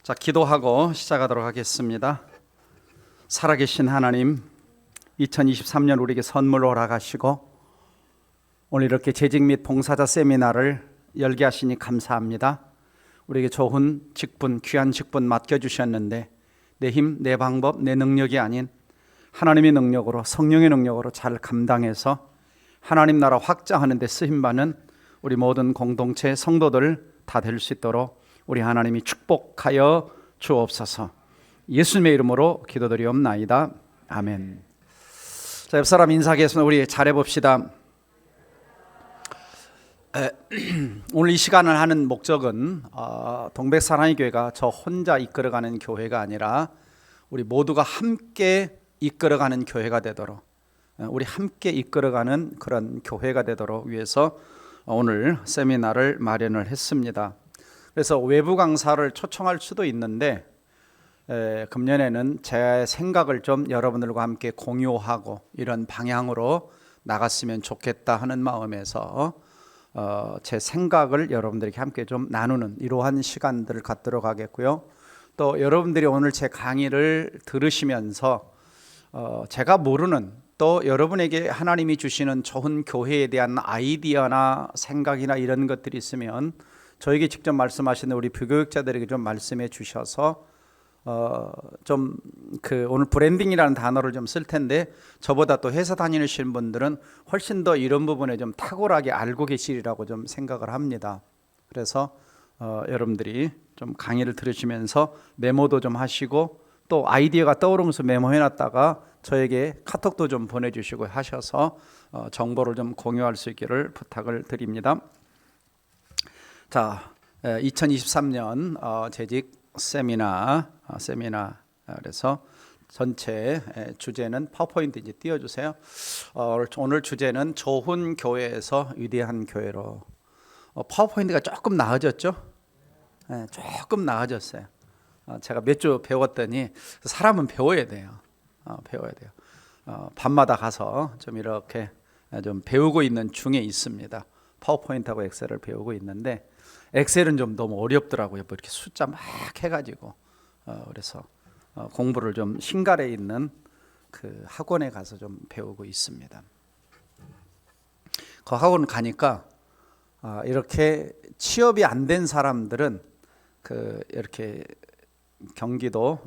자, 기도하고 시작하도록 하겠습니다. 살아계신 하나님, 2023년 우리에게 선물로 허락하시고 오늘 이렇게 재직 및 봉사자 세미나를 열게 하시니 감사합니다. 우리에게 좋은 직분, 귀한 직분 맡겨주셨는데 내 힘, 내 방법, 내 능력이 아닌 하나님의 능력으로, 성령의 능력으로 잘 감당해서 하나님 나라 확장하는 데 쓰임받는 우리 모든 공동체 성도들 다 될 수 있도록 우리 하나님이 축복하여 주옵소서. 예수님의 이름으로 기도드리옵나이다. 아멘. 자, 옆사람 인사하겠습니다. 우리 잘해봅시다. 오늘 이 시간을 하는 목적은 동백 사랑의 교회가 저 혼자 이끌어가는 교회가 아니라 우리 모두가 함께 이끌어가는 교회가 되도록, 우리 함께 이끌어가는 그런 교회가 되도록 위해서 오늘 세미나를 마련을 했습니다. 그래서 외부 강사를 초청할 수도 있는데 금년에는 제 생각을 좀 여러분들과 함께 공유하고 이런 방향으로 나갔으면 좋겠다 하는 마음에서 제 생각을 여러분들에게 함께 좀 나누는 이러한 시간들을 갖도록 하겠고요. 또 여러분들이 오늘 제 강의를 들으시면서 제가 모르는, 또 여러분에게 하나님이 주시는 좋은 교회에 대한 아이디어나 생각이나 이런 것들이 있으면 저에게 직접 말씀하시는 우리 부교육자들에게 좀 말씀해 주셔서 좀 오늘 브랜딩이라는 단어를 좀 쓸 텐데 저보다 또 회사 다니시는 분들은 훨씬 더 이런 부분에 좀 탁월하게 알고 계시리라고 좀 생각을 합니다. 그래서 여러분들이 좀 강의를 들으시면서 메모도 좀 하시고 또 아이디어가 떠오르면서 메모해 놨다가 저에게 카톡도 좀 보내주시고 하셔서 정보를 좀 공유할 수 있기를 부탁을 드립니다. 자, 2023년 재직 세미나 그래서 전체 주제는 파워포인트 이제 띄워주세요. 오늘 주제는 좋은 교회에서 위대한 교회로. 파워포인트가 조금 나아졌죠? 네, 조금 나아졌어요. 제가 몇 주 배웠더니 사람은 배워야 돼요. 배워야 돼요. 밤마다 가서 좀 이렇게 좀 배우고 있는 중에 있습니다. 파워포인트하고 엑셀을 배우고 있는데 엑셀은 좀 너무 어렵더라고요. 뭐 이렇게 숫자 막 해가지고 그래서 공부를 좀 신갈에 있는 그 학원에 가서 좀 배우고 있습니다. 그 학원 가니까 이렇게 취업이 안 된 사람들은 이렇게 경기도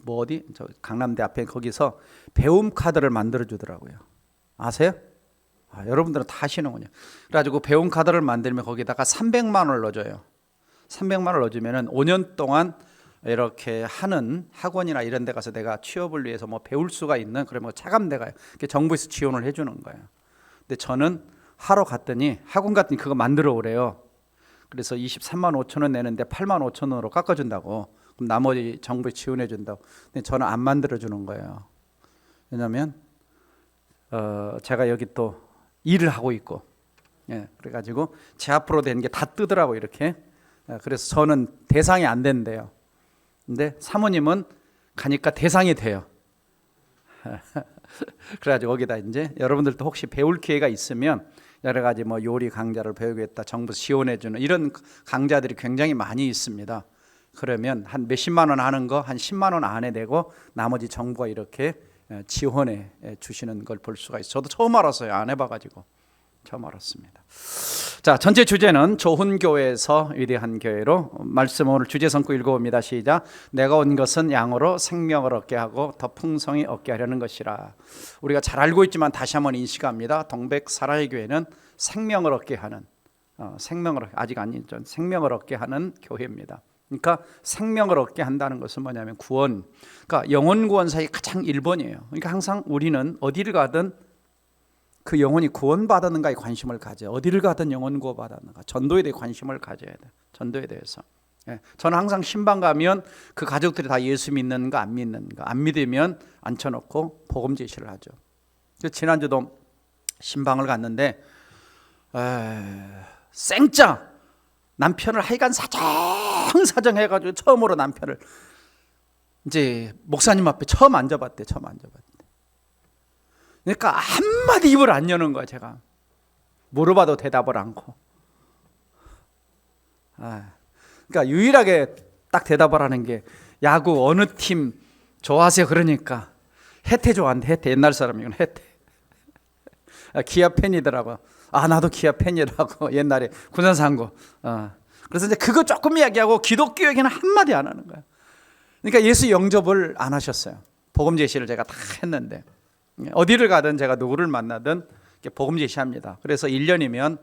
어디 저 강남대 앞에 거기서 배움 카드를 만들어 주더라고요. 아세요? 여러분들은 다 아시는군요. 그래가지고 배움 카드를 만들면 거기다가 300만 원을 넣어줘요. 300만 원을 넣어주면은 5년 동안 이렇게 하는 학원이나 이런 데 가서 내가 취업을 위해서 뭐 배울 수가 있는 그런 뭐 차감대가 정부에서 지원을 해주는 거예요. 근데 저는 하러 갔더니 학원 갔더니 그거 만들어 오래요. 그래서 23만 5천 원 내는데 8만 5천 원으로 깎아준다고. 그럼 나머지 정부에 지원해 준다고. 근데 저는 안 만들어 주는 거예요. 왜냐하면 제가 여기 또 일을 하고 있고, 그래가지고 제 앞으로 된 게 다 뜨더라고 이렇게. 그래서 저는 대상이 안 된대요. 근데 사모님은 가니까 대상이 돼요. 그래가지고 거기다 이제 여러분들도 혹시 배울 기회가 있으면 여러 가지 뭐 요리 강좌를 배우겠다, 정부 지원해주는 이런 강좌들이 굉장히 많이 있습니다. 그러면 한 몇십만 원 하는 거 한 10만 원 안에 내고 나머지 정부가 이렇게 지원해 주시는 걸 볼 수가 있어요. 저도 처음 알았어요. 안 해봐가지고 처음 알았습니다. 자, 전체 주제는 좋은 교회에서 위대한 교회로. 말씀 오늘 주제 성구 읽어봅니다. 시작. 내가 온 것은 양으로 생명을 얻게 하고 더 풍성히 얻게 하려는 것이라. 우리가 잘 알고 있지만 다시 한번 인식합니다. 동백 사랑의 교회는 생명을 얻게 하는 생명을 얻게 하는 교회입니다. 그러니까 생명을 얻게 한다는 것은 뭐냐면 구원, 그러니까 영혼 구원사의 가장 1번이에요. 그러니까 항상 우리는 어디를 가든 그 영혼이 구원받았는가에 관심을 가져요. 어디를 가든 영혼 구원받았는가, 전도에 대해 관심을 가져야 돼요. 전도에 대해서. 저는 항상 신방 가면 그 가족들이 다 예수 믿는가 안 믿는가, 안 믿으면 앉혀놓고 복음 제시를 하죠. 지난주도 신방을 갔는데 생짜 남편을 하여간 사정 해가지고 처음으로 남편을 이제 목사님 앞에 처음 앉아봤대. 그러니까 한마디 입을 안 여는 거야. 제가 물어봐도 대답을 않고. 그러니까 유일하게 딱 대답을 하는 게 야구 어느 팀 좋아하세요? 그러니까 해태 좋아한대. 해태. 옛날 사람이군. 해태. 기아 팬이더라고. 나도 기아 팬이라고. 옛날에 군산상고. 그래서 이제 그거 조금 이야기하고 기독교에게는 한마디 안 하는 거야. 그러니까 예수 영접을 안 하셨어요. 복음 제시를 제가 다 했는데 어디를 가든 제가 누구를 만나든 복음 제시합니다. 그래서 1년이면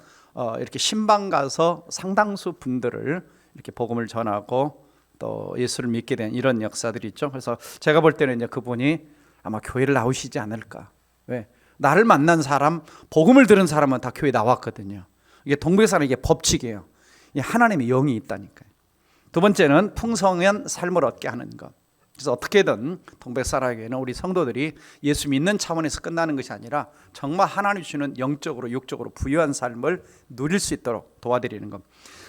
이렇게 신방 가서 상당수 분들을 이렇게 복음을 전하고 또 예수를 믿게 된 이런 역사들이 있죠. 그래서 제가 볼 때는 이제 그분이 아마 교회를 나오시지 않을까. 왜? 나를 만난 사람, 복음을 들은 사람은 다 교회 나왔거든요. 이게 동백사는 이게 법칙이에요. 하나님의 영이 있다니까요. 두 번째는 풍성한 삶을 얻게 하는 것. 그래서 어떻게든 동백사랑교회는 우리 성도들이 예수 믿는 차원에서 끝나는 것이 아니라 정말 하나님 주시는 영적으로 육적으로 부유한 삶을 누릴 수 있도록 도와드리는 것.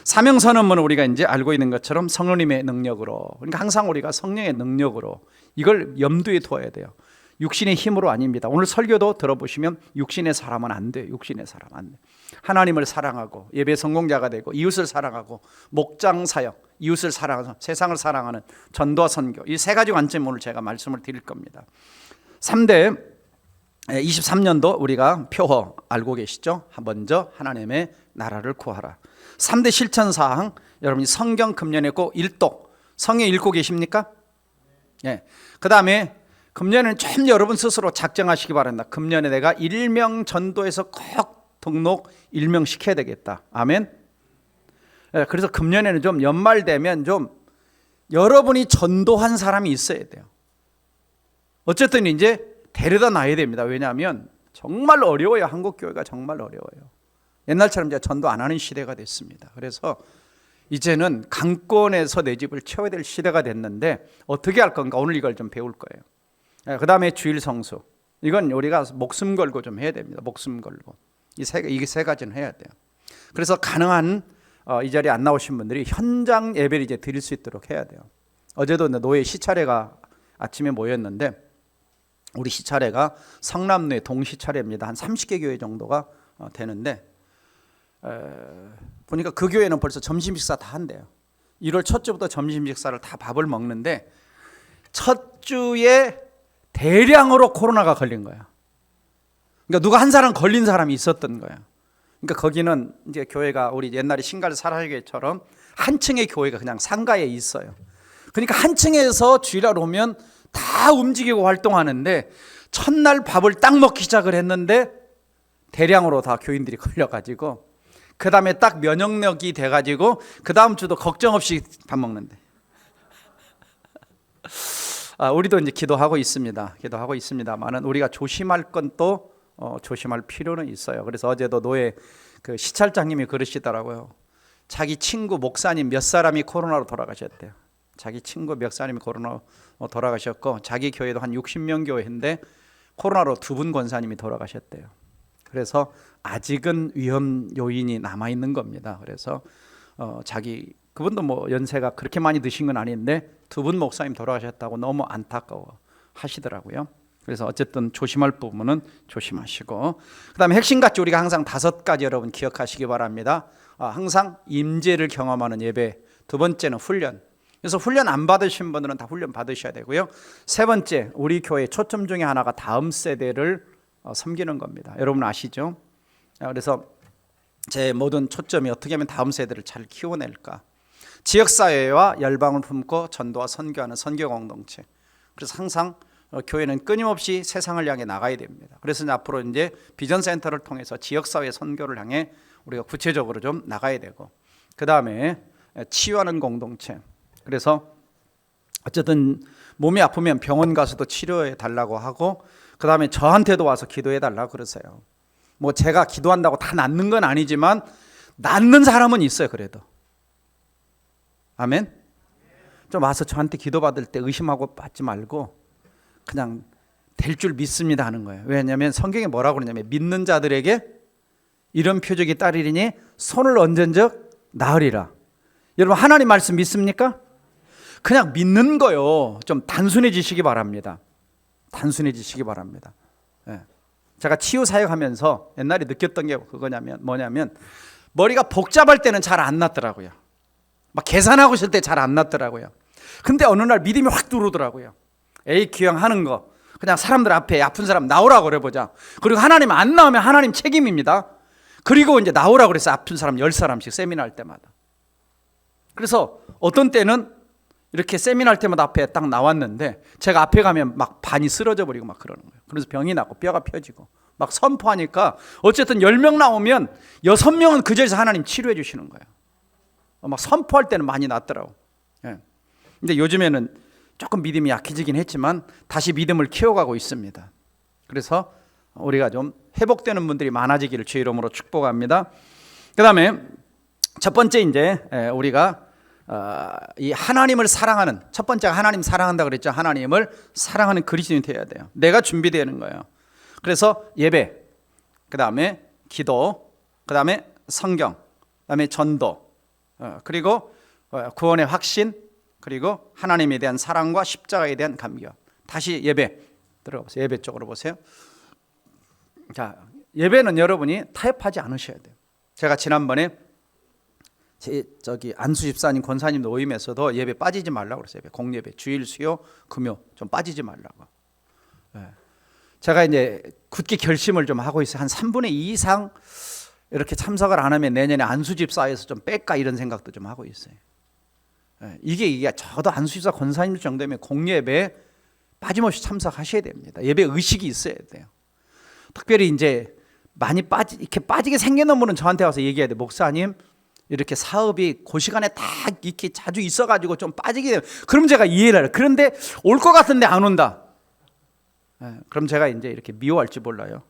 사명선언은 우리가 이제 알고 있는 것처럼 성령님의 능력으로, 그러니까 항상 우리가 성령의 능력으로 이걸 염두에 두어야 돼요. 육신의 힘으로 아닙니다. 오늘 설교도 들어보시면 육신의 사람은 안 돼요. 육신의 사람 안 돼요. 하나님을 사랑하고 예배 성공자가 되고 이웃을 사랑하고 목장 사역, 이웃을 사랑하고 세상을 사랑하는 전도와 선교, 이 세 가지 관점 오늘 제가 말씀을 드릴 겁니다. 3대 23년도 우리가 표어 알고 계시죠? 먼저 하나님의 나라를 구하라. 3대 실천사항, 여러분이 성경 금년에 꼭 일독, 성경 읽고 계십니까? 예. 그 다음에 금년에는 좀 여러분 스스로 작정하시기 바랍니다. 금년에 내가 일명 전도에서 꼭 등록 일명시켜야 되겠다. 아멘. 예, 그래서 금년에는 좀 연말 되면 좀 여러분이 전도한 사람이 있어야 돼요. 어쨌든 이제 데려다 놔야 됩니다. 왜냐하면 정말 어려워요. 한국 교회가 정말 어려워요. 옛날처럼 이제 전도 안 하는 시대가 됐습니다. 그래서 이제는 강권에서 내 집을 채워야 될 시대가 됐는데 어떻게 할 건가? 오늘 이걸 좀 배울 거예요. 그 다음에 주일 성수. 이건 우리가 목숨 걸고 좀 해야 됩니다. 목숨 걸고. 이게 세 가지는 해야 돼요. 그래서 가능한 이 자리에 안 나오신 분들이 현장 예배를 이제 드릴 수 있도록 해야 돼요. 어제도 노예 시차례가 아침에 모였는데 우리 시차례가 성남로의 동시차례입니다. 한 30개 교회 정도가 되는데 보니까 그 교회는 벌써 점심 식사 다 한대요. 1월 첫 주부터 점심 식사를 다 밥을 먹는데 첫 주에 대량으로 코로나가 걸린 거야. 그러니까 누가 한 사람 걸린 사람이 있었던 거야. 그러니까 거기는 이제 교회가 우리 옛날에 신갈 사랑교회처럼 한 층의 교회가 그냥 상가에 있어요. 그러니까 한 층에서 주일날 오면 다 움직이고 활동하는데 첫날 밥을 딱 먹기 시작을 했는데 대량으로 다 교인들이 걸려가지고 그 다음에 딱 면역력이 돼가지고 그 다음 주도 걱정 없이 밥 먹는데. 우리도 이제 기도하고 있습니다만은 우리가 조심할 건 또 조심할 필요는 있어요. 그래서 어제도 노예 그 시찰장님이 그러시더라고요. 자기 친구 목사님 몇 사람이 코로나로 돌아가셨대요. 자기 친구 목사님이 코로나로 돌아가셨고 자기 교회도 한 60명 교회인데 코로나로 2분 권사님이 돌아가셨대요. 그래서 아직은 위험 요인이 남아 있는 겁니다. 그래서 그분도 뭐 연세가 그렇게 많이 드신 건 아닌데 2분 목사님 돌아가셨다고 너무 안타까워 하시더라고요. 그래서 어쨌든 조심할 부분은 조심하시고, 그 다음에 핵심같이 우리가 항상 5가지 여러분 기억하시기 바랍니다. 항상 임재를 경험하는 예배, 두 번째는 훈련. 그래서 훈련 안 받으신 분들은 다 훈련 받으셔야 되고요. 세 번째, 우리 교회 초점 중에 하나가 다음 세대를 섬기는 겁니다. 여러분 아시죠? 그래서 제 모든 초점이 어떻게 하면 다음 세대를 잘 키워낼까. 지역사회와 열방을 품고 전도와 선교하는 선교 공동체. 그래서 항상 교회는 끊임없이 세상을 향해 나가야 됩니다. 그래서 앞으로 이제 비전센터를 통해서 지역사회 선교를 향해 우리가 구체적으로 좀 나가야 되고, 그 다음에 치유하는 공동체. 그래서 어쨌든 몸이 아프면 병원 가서도 치료해 달라고 하고, 그 다음에 저한테도 와서 기도해 달라고 그러세요. 뭐 제가 기도한다고 다 낫는 건 아니지만 낫는 사람은 있어요. 그래도 아멘. 좀 와서 저한테 기도받을 때 의심하고 받지 말고 그냥 될 줄 믿습니다 하는 거예요. 왜냐하면 성경에 뭐라고 그러냐면 믿는 자들에게 이런 표적이 따르리니 손을 얹은즉 나으리라. 여러분 하나님 말씀 믿습니까? 그냥 믿는 거요. 좀 단순해지시기 바랍니다. 단순해지시기 바랍니다. 네. 제가 치유 사역하면서 옛날에 느꼈던 게 뭐냐면 머리가 복잡할 때는 잘 안 낫더라고요. 막 계산하고 있을 때 잘 안 났더라고요. 근데 어느 날 믿음이 확 들어오더라고요. 에이 기왕 하는 거 그냥 사람들 앞에 아픈 사람 나오라고 그래보자. 그리고 하나님 안 나오면 하나님 책임입니다. 그리고 이제 나오라고 그래서 아픈 사람 10사람씩 세미나 할 때마다. 그래서 어떤 때는 이렇게 세미나 할 때마다 앞에 딱 나왔는데 제가 앞에 가면 막 반이 쓰러져 버리고 막 그러는 거예요. 그래서 병이 나고 뼈가 펴지고 막 선포하니까 어쨌든 10명 나오면 6명은 그 자리에서 하나님 치료해 주시는 거예요. 막 선포할 때는 많이 낫더라고. 예. 근데 요즘에는 조금 믿음이 약해지긴 했지만 다시 믿음을 키워가고 있습니다. 그래서 우리가 좀 회복되는 분들이 많아지기를 주의 이름으로 축복합니다. 그 다음에 첫 번째 이제 우리가 이 하나님을 사랑하는, 첫 번째가 하나님 사랑한다 그랬죠. 하나님을 사랑하는 그리스도인이 되어야 돼요. 내가 준비되는 거예요. 그래서 예배, 그 다음에 기도, 그 다음에 성경, 그 다음에 전도, 그리고 구원의 확신, 그리고 하나님에 대한 사랑과 십자가에 대한 감격. 다시 예배 들어가보세요. 예배 쪽으로 보세요. 자, 예배는 여러분이 타협하지 않으셔야 돼요. 제가 지난번에 저기 안수 집사님, 권사님 모임에서도 예배 빠지지 말라고 그랬어요. 공예배, 주일, 수요, 금요 좀 빠지지 말라고. 제가 이제 굳게 결심을 좀 하고 있어요. 한 3분의 2 이상 이렇게 참석을 안 하면 내년에 안수 집사에서 좀 뺄까 이런 생각도 좀 하고 있어요. 이게 저도 안수 집사 권사님 정도면 공예배에 빠짐없이 참석하셔야 됩니다. 예배 의식이 있어야 돼요. 특별히 이제 많이 이렇게 빠지게 생겨놓은 분은 저한테 와서 얘기해야 돼요. 목사님, 이렇게 사업이 그 시간에 딱 이렇게 자주 있어가지고 좀 빠지게 돼요. 그럼 제가 이해를 해요. 그런데 올 것 같은데 안 온다. 그럼 제가 이제 이렇게 미워할지 몰라요.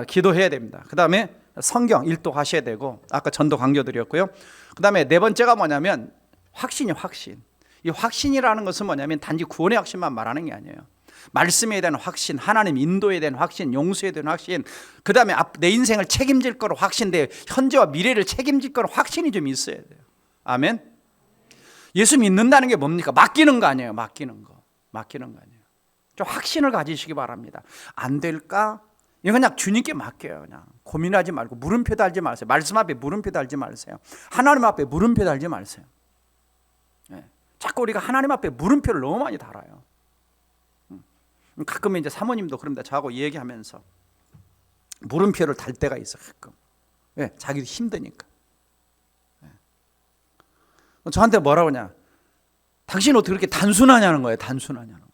기도해야 됩니다. 그 다음에 성경 일독하셔야 되고, 아까 전도 강조드렸고요. 그 다음에 네 번째가 뭐냐면 확신이요, 확신. 이 확신이라는 것은 뭐냐면 단지 구원의 확신만 말하는 게 아니에요. 말씀에 대한 확신, 하나님 인도에 대한 확신, 용서에 대한 확신, 그 다음에 내 인생을 책임질 거로 확신돼요. 현재와 미래를 책임질 거로 확신이 좀 있어야 돼요. 아멘. 예수 믿는다는 게 뭡니까? 맡기는 거 아니에요. 맡기는 거 아니에요. 좀 확신을 가지시기 바랍니다. 안 될까? 이거 그냥 주님께 맡겨요. 그냥 고민하지 말고 물음표 달지 마세요. 말씀 앞에 물음표 달지 마세요. 하나님 앞에 물음표 달지 마세요. 자꾸 우리가 하나님 앞에 물음표를 너무 많이 달아요. 가끔 이제 사모님도 그럽니다. 저하고 얘기하면서 물음표를 달 때가 있어. 가끔. 왜? 자기도 힘드니까. 저한테 뭐라고 하냐? 당신 어떻게 그렇게 단순하냐는 거예요. 단순하냐는 거예요.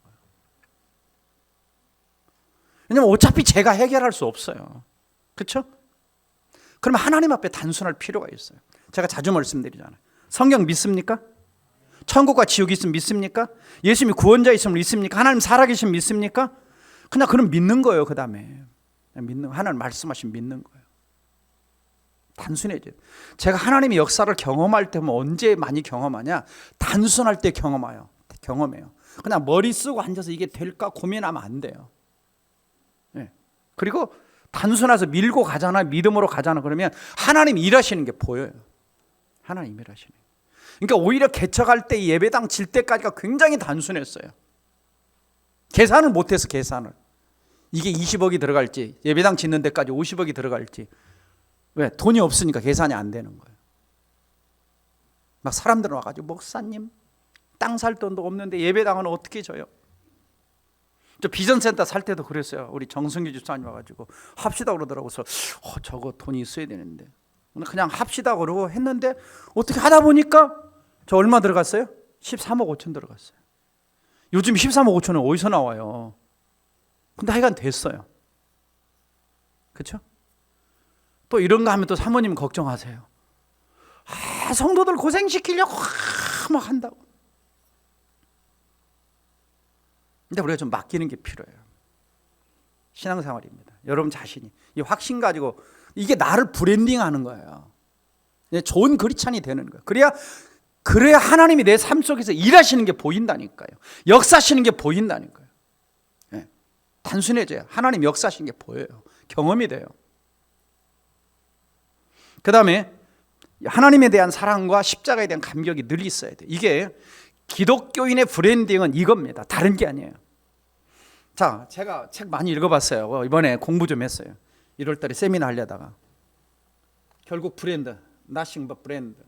왜냐면 어차피 제가 해결할 수 없어요. 그렇죠? 그러면 하나님 앞에 단순할 필요가 있어요. 제가 자주 말씀드리잖아요. 성경 믿습니까? 천국과 지옥이 있으면 믿습니까? 예수님이 구원자 있으면 믿습니까? 하나님 살아계시면 믿습니까? 그냥 그럼 믿는 거예요. 그 다음에 믿는, 하나님 말씀하시면 믿는 거예요. 단순해져. 제가 하나님의 역사를 경험할 때면 언제 많이 경험하냐? 단순할 때 경험해요. 그냥 머리 쓰고 앉아서 이게 될까 고민하면 안 돼요. 그리고 단순해서 밀고 가잖아, 믿음으로 가잖아. 그러면 하나님 일하시는 게 보여요. 하나님 일하시는. 그러니까 오히려 개척할 때 예배당 질 때까지가 굉장히 단순했어요. 계산을 못해서 계산을. 이게 20억이 들어갈지, 예배당 짓는 데까지 50억이 들어갈지. 왜? 돈이 없으니까 계산이 안 되는 거예요. 막 사람들은 와가지고 목사님 땅 살 돈도 없는데 예배당은 어떻게 줘요? 저 비전센터 살 때도 그랬어요. 우리 정승규 집사님 와가지고 합시다 그러더라고요. 그래서 저거 돈이 있어야 되는데 그냥 합시다 그러고 했는데 어떻게 하다 보니까 저 얼마 들어갔어요? 13억 5천 들어갔어요. 요즘 13억 5천은 어디서 나와요? 근데 하여간 됐어요. 그렇죠? 또 이런 거 하면 또 사모님 걱정하세요. 성도들 고생시키려고 막 한다고. 근데 우리가 좀 맡기는 게 필요해요. 신앙생활입니다. 여러분 자신이 이 확신 가지고 이게 나를 브랜딩하는 거예요. 좋은 그리스도인이 되는 거예요. 그래야 하나님이 내 삶 속에서 일하시는 게 보인다니까요. 역사하시는 게 보인다니까요. 단순해져요. 하나님 역사하시는 게 보여요. 경험이 돼요. 그 다음에 하나님에 대한 사랑과 십자가에 대한 감격이 늘 있어야 돼요. 이게 기독교인의 브랜딩은 이겁니다. 다른 게 아니에요. 자, 제가 책 많이 읽어봤어요. 이번에 공부 좀 했어요. 1월달에 세미나 하려다가 결국 브랜드, nothing but 브랜드.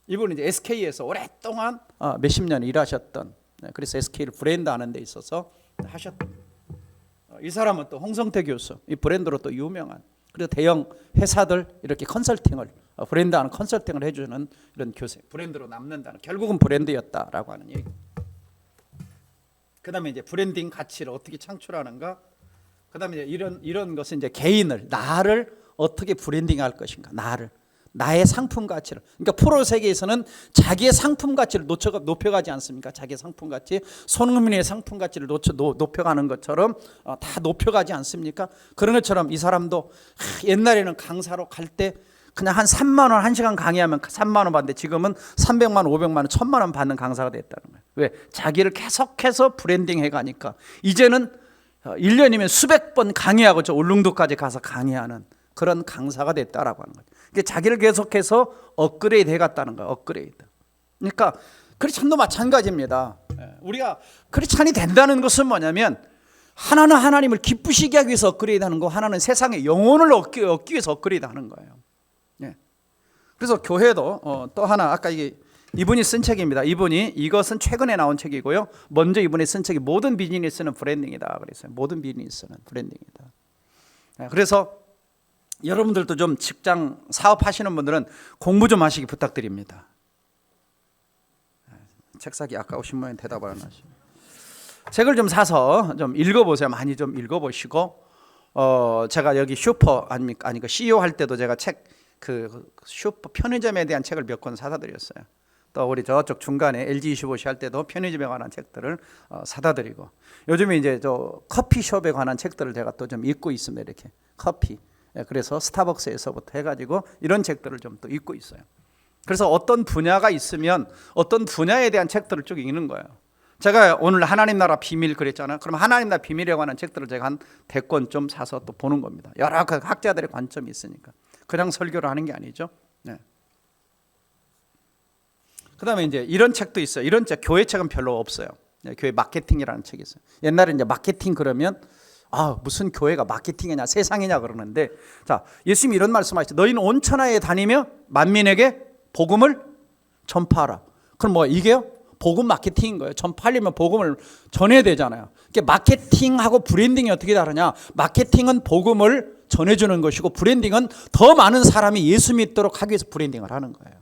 이분은 이제 SK에서 오랫동안 몇십 년 일하셨던, 그래서 SK를 브랜드하는 데 있어서 하셨던, 이 사람은 또 홍성태 교수, 이 브랜드로 또 유명한, 그리고 대형 회사들 이렇게 컨설팅을, 브랜드하는 컨설팅을 해주는 이런 교수, 브랜드로 남는다는, 결국은 브랜드였다라고 하는 얘기. 그다음에 이제 브랜딩 가치를 어떻게 창출하는가. 그다음에 이제 이런 것은 이제 개인을, 나를 어떻게 브랜딩할 것인가, 나의 상품 가치를. 그러니까 프로 세계에서는 자기의 상품 가치를 높여가지 않습니까? 자기의 상품 가치, 손흥민의 상품 가치를 높여가는 것처럼 다 높여가지 않습니까? 그런 것처럼 이 사람도 옛날에는 강사로 갈 때 그냥 한 3만 원 1시간 강의하면 3만 원 받는데 지금은 300만 원, 500만 원, 1000만 원 받는 강사가 됐다는 거예요. 왜? 자기를 계속해서 브랜딩해 가니까 이제는 1년이면 수백 번 강의하고 저 울릉도까지 가서 강의하는 그런 강사가 됐다라고 하는 거죠. 그러니까 자기를 계속해서 업그레이드 해갔다는 거예요. 업그레이드. 그러니까 크리스찬도 마찬가지입니다. 우리가 크리스찬이 된다는 것은 뭐냐면, 하나는 하나님을 기쁘시게 하기 위해서 업그레이드하는 거, 하나는 세상의 영혼을 얻기 위해서 업그레이드하는 거예요. 그래서 교회도 또 하나, 아까 이분이 쓴 책입니다. 이것은 최근에 나온 책이고요. 먼저 이분이 쓴 책이 모든 비즈니스는 브랜딩이다 그랬어요. 모든 비즈니스는 브랜딩이다. 그래서 여러분들도 좀 직장 사업하시는 분들은 공부 좀 하시기 부탁드립니다. 책 사기 아까우신 분은 대답을 안 하시고, 책을 좀 사서 좀 읽어보세요. 많이 좀 읽어보시고, 제가 여기 슈퍼 아닙니까? 아니 그 CEO 할 때도 제가 그 슈퍼 편의점에 대한 책을 몇 권 사다 드렸어요. 또 우리 저쪽 중간에 LG25시 할 때도 편의점에 관한 책들을 사다 드리고, 요즘에 이제 저 커피숍에 관한 책들을 제가 또 좀 읽고 있습니다. 이렇게 커피. 그래서 스타벅스에서부터 해가지고 이런 책들을 좀 또 읽고 있어요. 그래서 어떤 분야가 있으면 어떤 분야에 대한 책들을 쭉 읽는 거예요. 제가 오늘 하나님 나라 비밀 그랬잖아요. 그럼 하나님 나라 비밀에 관한 책들을 제가 한 100권 좀 사서 또 보는 겁니다. 여러 학자들의 관점이 있으니까 그냥 설교를 하는 게 아니죠. 네. 그다음에 이제 이런 책도 있어요. 이런 책, 교회 책은 별로 없어요. 교회 마케팅이라는 책이 있어요. 옛날에 이제 마케팅 그러면 무슨 교회가 마케팅이냐, 세상이냐 그러는데, 자, 예수님이 이런 말씀하시죠. 너희는 온 천하에 다니며 만민에게 복음을 전파하라. 그럼 뭐 이게요? 복음 마케팅인 거예요. 전파하려면 복음을 전해야 되잖아요. 그러니까 마케팅하고 브랜딩이 어떻게 다르냐? 마케팅은 복음을 전해주는 것이고, 브랜딩은 더 많은 사람이 예수 믿도록 하기 위해서 브랜딩을 하는 거예요.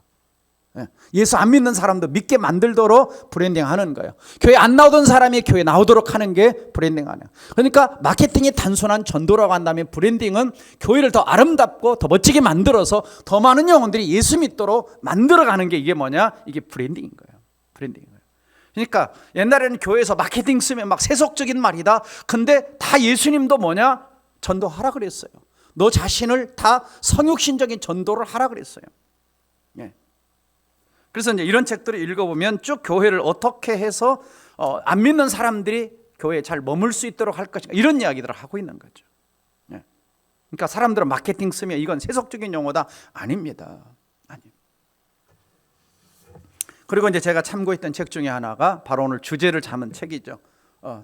예수 안 믿는 사람도 믿게 만들도록 브랜딩 하는 거예요. 교회 안 나오던 사람이 교회 나오도록 하는 게 브랜딩 하는 거예요. 그러니까 마케팅이 단순한 전도라고 한다면, 브랜딩은 교회를 더 아름답고 더 멋지게 만들어서 더 많은 영혼들이 예수 믿도록 만들어가는 게, 이게 뭐냐? 이게 브랜딩인 거예요. 브랜딩인 거예요. 그러니까 옛날에는 교회에서 마케팅 쓰면 막 세속적인 말이다. 근데 다 예수님도 뭐냐? 전도하라 그랬어요. 너 자신을 다 성육신적인 전도를 하라 그랬어요. 그래서 이제 이런 책들을 읽어보면 쭉 교회를 어떻게 해서 안 믿는 사람들이 교회에 잘 머물 수 있도록 할 것인가, 이런 이야기들을 하고 있는 거죠. 그러니까 사람들은 마케팅 쓰면 이건 세속적인 용어다. 아닙니다. 그리고 이제 제가 참고했던 책 중에 하나가 바로 오늘 주제를 잡은 책이죠.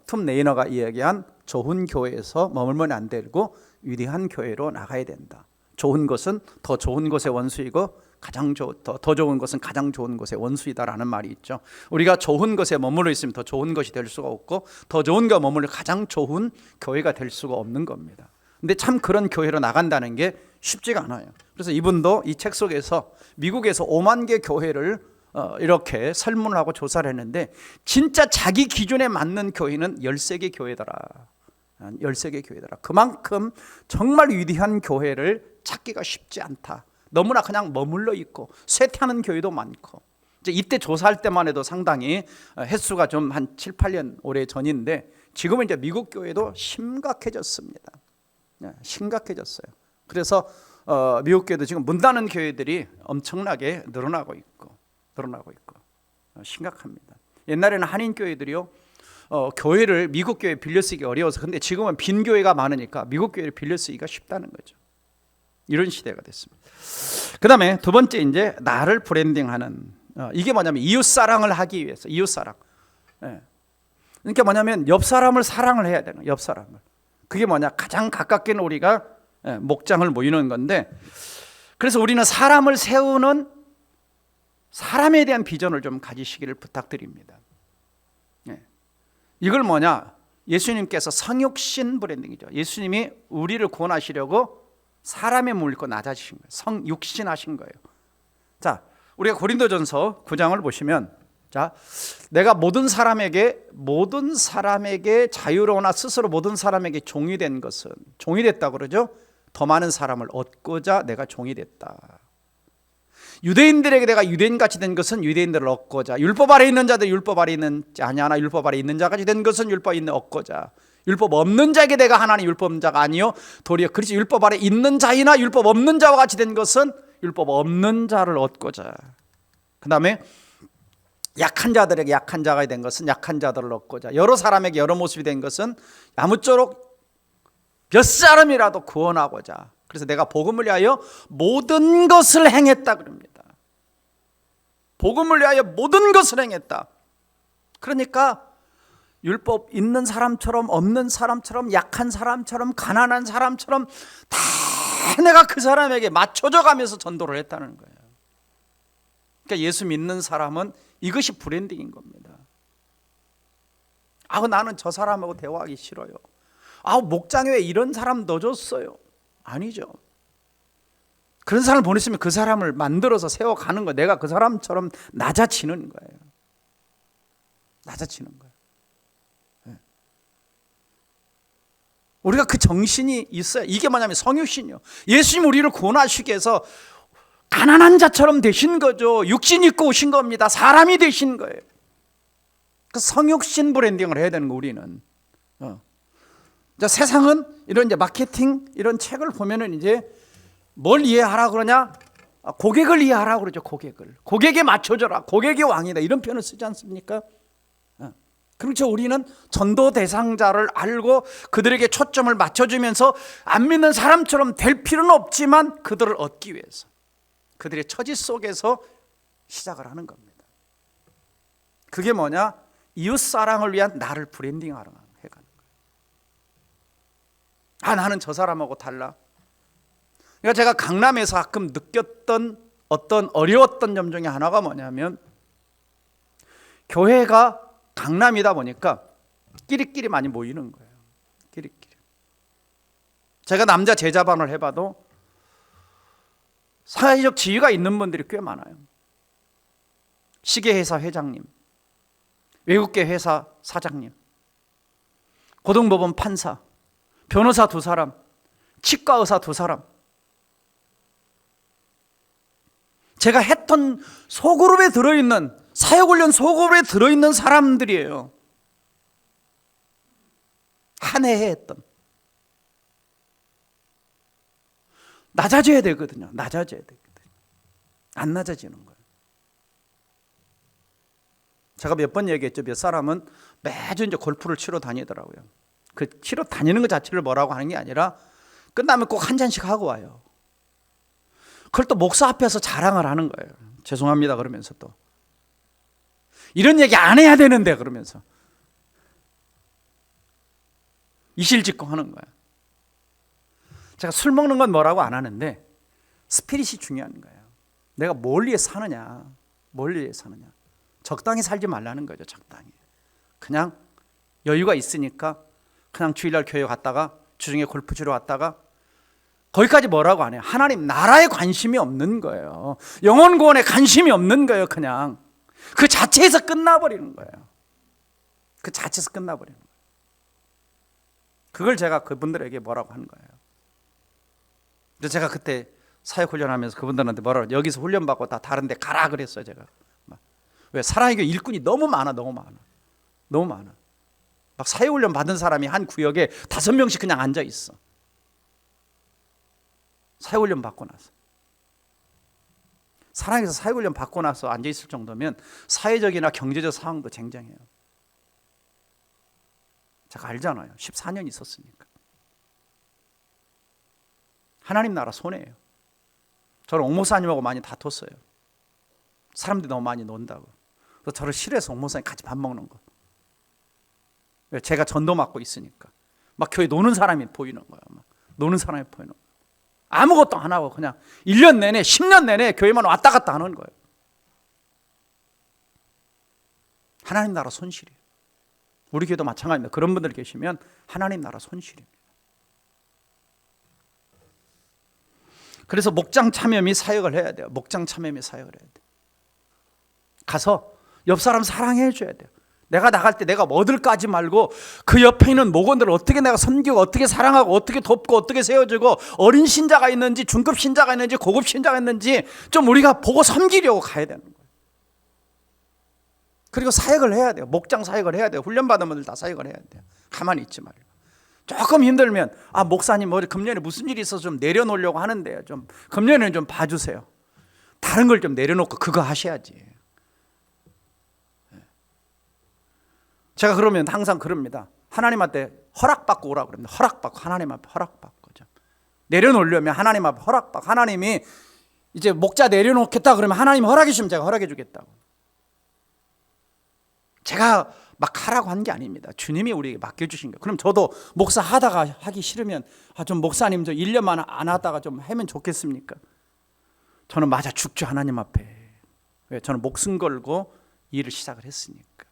톰 레이너가 이야기한 좋은 교회에서 머물면 안 되고 위대한 교회로 나가야 된다. 좋은 것은 더 좋은 것의 원수이고 더 좋은 것은 가장 좋은 것의 원수이다라는 말이 있죠. 우리가 좋은 것에 머물러 있으면 더 좋은 것이 될 수가 없고, 더 좋은 것 머물러 가장 좋은 교회가 될 수가 없는 겁니다. 근데 참 그런 교회로 나간다는 게 쉽지가 않아요. 그래서 이분도 이 책 속에서 미국에서 5만 개 교회를 이렇게 설문을 하고 조사를 했는데, 진짜 자기 기준에 맞는 교회는 13개 교회더라. 13개 교회더라. 그만큼 정말 위대한 교회를 찾기가 쉽지 않다. 너무나 그냥 머물러 있고 쇠퇴하는 교회도 많고, 이제 이때 조사할 때만 해도 상당히 횟수가 좀 한 7, 8년 오래 전인데, 지금은 이제 미국 교회도 심각해졌습니다. 심각해졌어요. 그래서 미국 교회도 지금 문 닫는 교회들이 엄청나게 늘어나고 있고 심각합니다. 옛날에는 한인 교회들이요, 교회를 미국 교회에 빌려 쓰기 어려워서, 근데 지금은 빈 교회가 많으니까 미국 교회를 빌려 쓰기가 쉽다는 거죠. 이런 시대가 됐습니다. 그 다음에 두 번째, 이제 나를 브랜딩하는, 이게 뭐냐면 이웃사랑을 하기 위해서, 이웃사랑. 그러니까 뭐냐면 옆 사람을 사랑을 해야 되는, 옆 사람을. 그게 뭐냐? 가장 가깝게는 우리가 목장을 모이는 건데, 그래서 우리는 사람을 세우는 사람에 대한 비전을 좀 가지시기를 부탁드립니다. 이걸 뭐냐? 예수님께서 성육신 브랜딩이죠. 예수님이 우리를 구원하시려고 사람의 몸을 입고 낮아지신 거예요. 성육신하신 거예요. 자, 우리가 고린도전서 9장을 보시면, 자, 내가 모든 사람에게 자유로우나 스스로 모든 사람에게 종이 된 것은, 종이 됐다고 그러죠. 더 많은 사람을 얻고자 내가 종이 됐다. 유대인들에게 내가 유대인같이 된 것은 유대인들을 얻고자, 율법 아래 있는 자들이 율법 아래 있는 자냐, 하나 율법 아래 있는 자같이 된 것은 율법 있는 얻고자, 율법 없는 자에게 내가 하나는 율법 자가 아니요 도리어 그리스도 율법 아래 있는 자이나 율법 없는 자와 같이 된 것은 율법 없는 자를 얻고자. 그 다음에 약한 자들에게 약한 자가 된 것은 약한 자들을 얻고자, 여러 사람에게 여러 모습이 된 것은 아무쪼록 몇 사람이라도 구원하고자. 그래서 내가 복음을 위하여 모든 것을 행했다 그럽니다. 복음을 위하여 모든 것을 행했다. 그러니까 율법 있는 사람처럼 없는 사람처럼 약한 사람처럼 가난한 사람처럼 다 내가 그 사람에게 맞춰져 가면서 전도를 했다는 거예요. 그러니까 예수 믿는 사람은 이것이 브랜딩인 겁니다. 나는 저 사람하고 대화하기 싫어요. 목장에 왜 이런 사람 넣어줬어요? 아니죠. 그런 사람을 보냈으면 그 사람을 만들어서 세워가는 거예요. 내가 그 사람처럼 낮아지는 거예요. 낮아지는 거예요. 우리가 그 정신이 있어요. 이게 뭐냐면 성육신이요. 예수님 우리를 구원하시기 위해서 가난한 자처럼 되신 거죠. 육신 입고 오신 겁니다. 사람이 되신 거예요. 그 성육신 브랜딩을 해야 되는 거 우리는. 세상은 이런 이제 마케팅 이런 책을 보면은 이제 뭘 이해하라 그러냐? 고객을 이해하라 그러죠. 고객에 맞춰줘라. 고객이 왕이다. 이런 표현을 쓰지 않습니까? 그렇죠. 우리는 전도 대상자를 알고 그들에게 초점을 맞춰주면서 안 믿는 사람처럼 될 필요는 없지만 그들을 얻기 위해서 그들의 처지 속에서 시작을 하는 겁니다. 그게 뭐냐? 이웃사랑을 위한 나를 브랜딩하러 해가는 거예요. 나는 저 사람하고 달라. 그러니까 제가 강남에서 가끔 느꼈던 어떤 어려웠던 점 중에 하나가 뭐냐면, 교회가 강남이다 보니까 끼리끼리 많이 모이는 거예요. 끼리끼리. 제가 남자 제자반을 해봐도 사회적 지위가 있는 분들이 꽤 많아요. 시계회사 회장님, 외국계 회사 사장님, 고등법원 판사, 변호사 2사람, 치과 의사 2사람. 제가 했던 소그룹에 들어있는, 사역훈련 소그룹에 들어있는 사람들이에요. 한 해에 했던. 낮아져야 되거든요. 안 낮아지는 거예요. 제가 몇 번 얘기했죠. 몇 사람은 매주 이제 골프를 치러 다니더라고요. 그 치러 다니는 것 자체를 뭐라고 하는 게 아니라 끝나면 꼭 한 잔씩 하고 와요. 그걸 또 목사 앞에서 자랑을 하는 거예요. 죄송합니다 그러면서 또 이런 얘기 안 해야 되는데 그러면서 이실직고 하는 거예요. 제가 술 먹는 건 뭐라고 안 하는데 스피릿이 중요한 거예요. 내가 뭘 위해 사느냐, 적당히 살지 말라는 거죠. 적당히. 그냥 여유가 있으니까 그냥 주일날 교회 갔다가 주중에 골프 치러 갔다가 거기까지 뭐라고 안 해요. 하나님 나라에 관심이 없는 거예요. 영혼 구원에 관심이 없는 거예요. 그냥 그 자체에서 끝나버리는 거예요. 그걸 제가 그분들에게 뭐라고 한 거예요. 그래서 제가 그때 사역훈련하면서 그분들한테 뭐라고, 여기서 훈련받고 다 다른 데 가라 그랬어요. 제가. 왜? 사랑의 교회 일꾼이 너무 많아. 막 사역훈련 받은 사람이 한 구역에 5명씩 그냥 앉아 있어. 사역훈련 받고 나서. 사랑에서 사역훈련 받고 나서 앉아 있을 정도면 사회적이나 경제적 상황도 쟁쟁해요. 제가 알잖아요. 14년 있었으니까. 하나님 나라 손해예요. 저는 옥목사님하고 많이 다퉜어요. 사람들이 너무 많이 논다고. 그래서 저를 싫어해서 옥목사님 같이 밥 먹는 거. 제가 전도 맡고 있으니까. 막 교회 노는 사람이 보이는 거예요. 아무것도 안 하고 그냥 1년 내내 10년 내내 교회만 왔다 갔다 하는 거예요. 하나님 나라 손실이에요. 우리 교회도 마찬가지입니다. 그런 분들 계시면 하나님 나라 손실입니다. 그래서 목장 참여미 사역을 해야 돼요. 목장 참여미 사역을 해야 돼요. 가서 옆 사람 사랑해 줘야 돼요. 내가 나갈 때 내가 뭐들 까지 말고 그 옆에 있는 목원들을 어떻게 내가 섬기고 어떻게 사랑하고 어떻게 돕고 어떻게 세워주고 어린 신자가 있는지 중급 신자가 있는지 고급 신자가 있는지 좀 우리가 보고 섬기려고 가야 되는 거예요. 그리고 사역을 해야 돼요. 목장 사역을 해야 돼요. 훈련받은 분들 다 사역을 해야 돼요. 가만히 있지 말고. 조금 힘들면 목사님 금년에 무슨 일이 있어서 좀 내려놓으려고 하는데요. 좀 금년에는 좀 봐주세요. 다른 걸 좀 내려놓고 그거 하셔야지. 제가 그러면 항상 그럽니다. 하나님한테 허락받고 오라고 그럽니다. 허락받고 하나님 앞에 허락받고 좀 내려놓으려면 하나님 앞에 허락받고 하나님이 이제 목자 내려놓겠다 그러면 하나님 허락해 주시면 제가 허락해 주겠다고. 제가 막 하라고 한 게 아닙니다. 주님이 우리에게 맡겨주신 거예요. 그럼 저도 목사 하다가 하기 싫으면 좀 목사님 저 1년만 안 하다가 좀 하면 좋겠습니까? 저는 맞아 죽죠 하나님 앞에. 왜? 저는 목숨 걸고 일을 시작을 했으니까.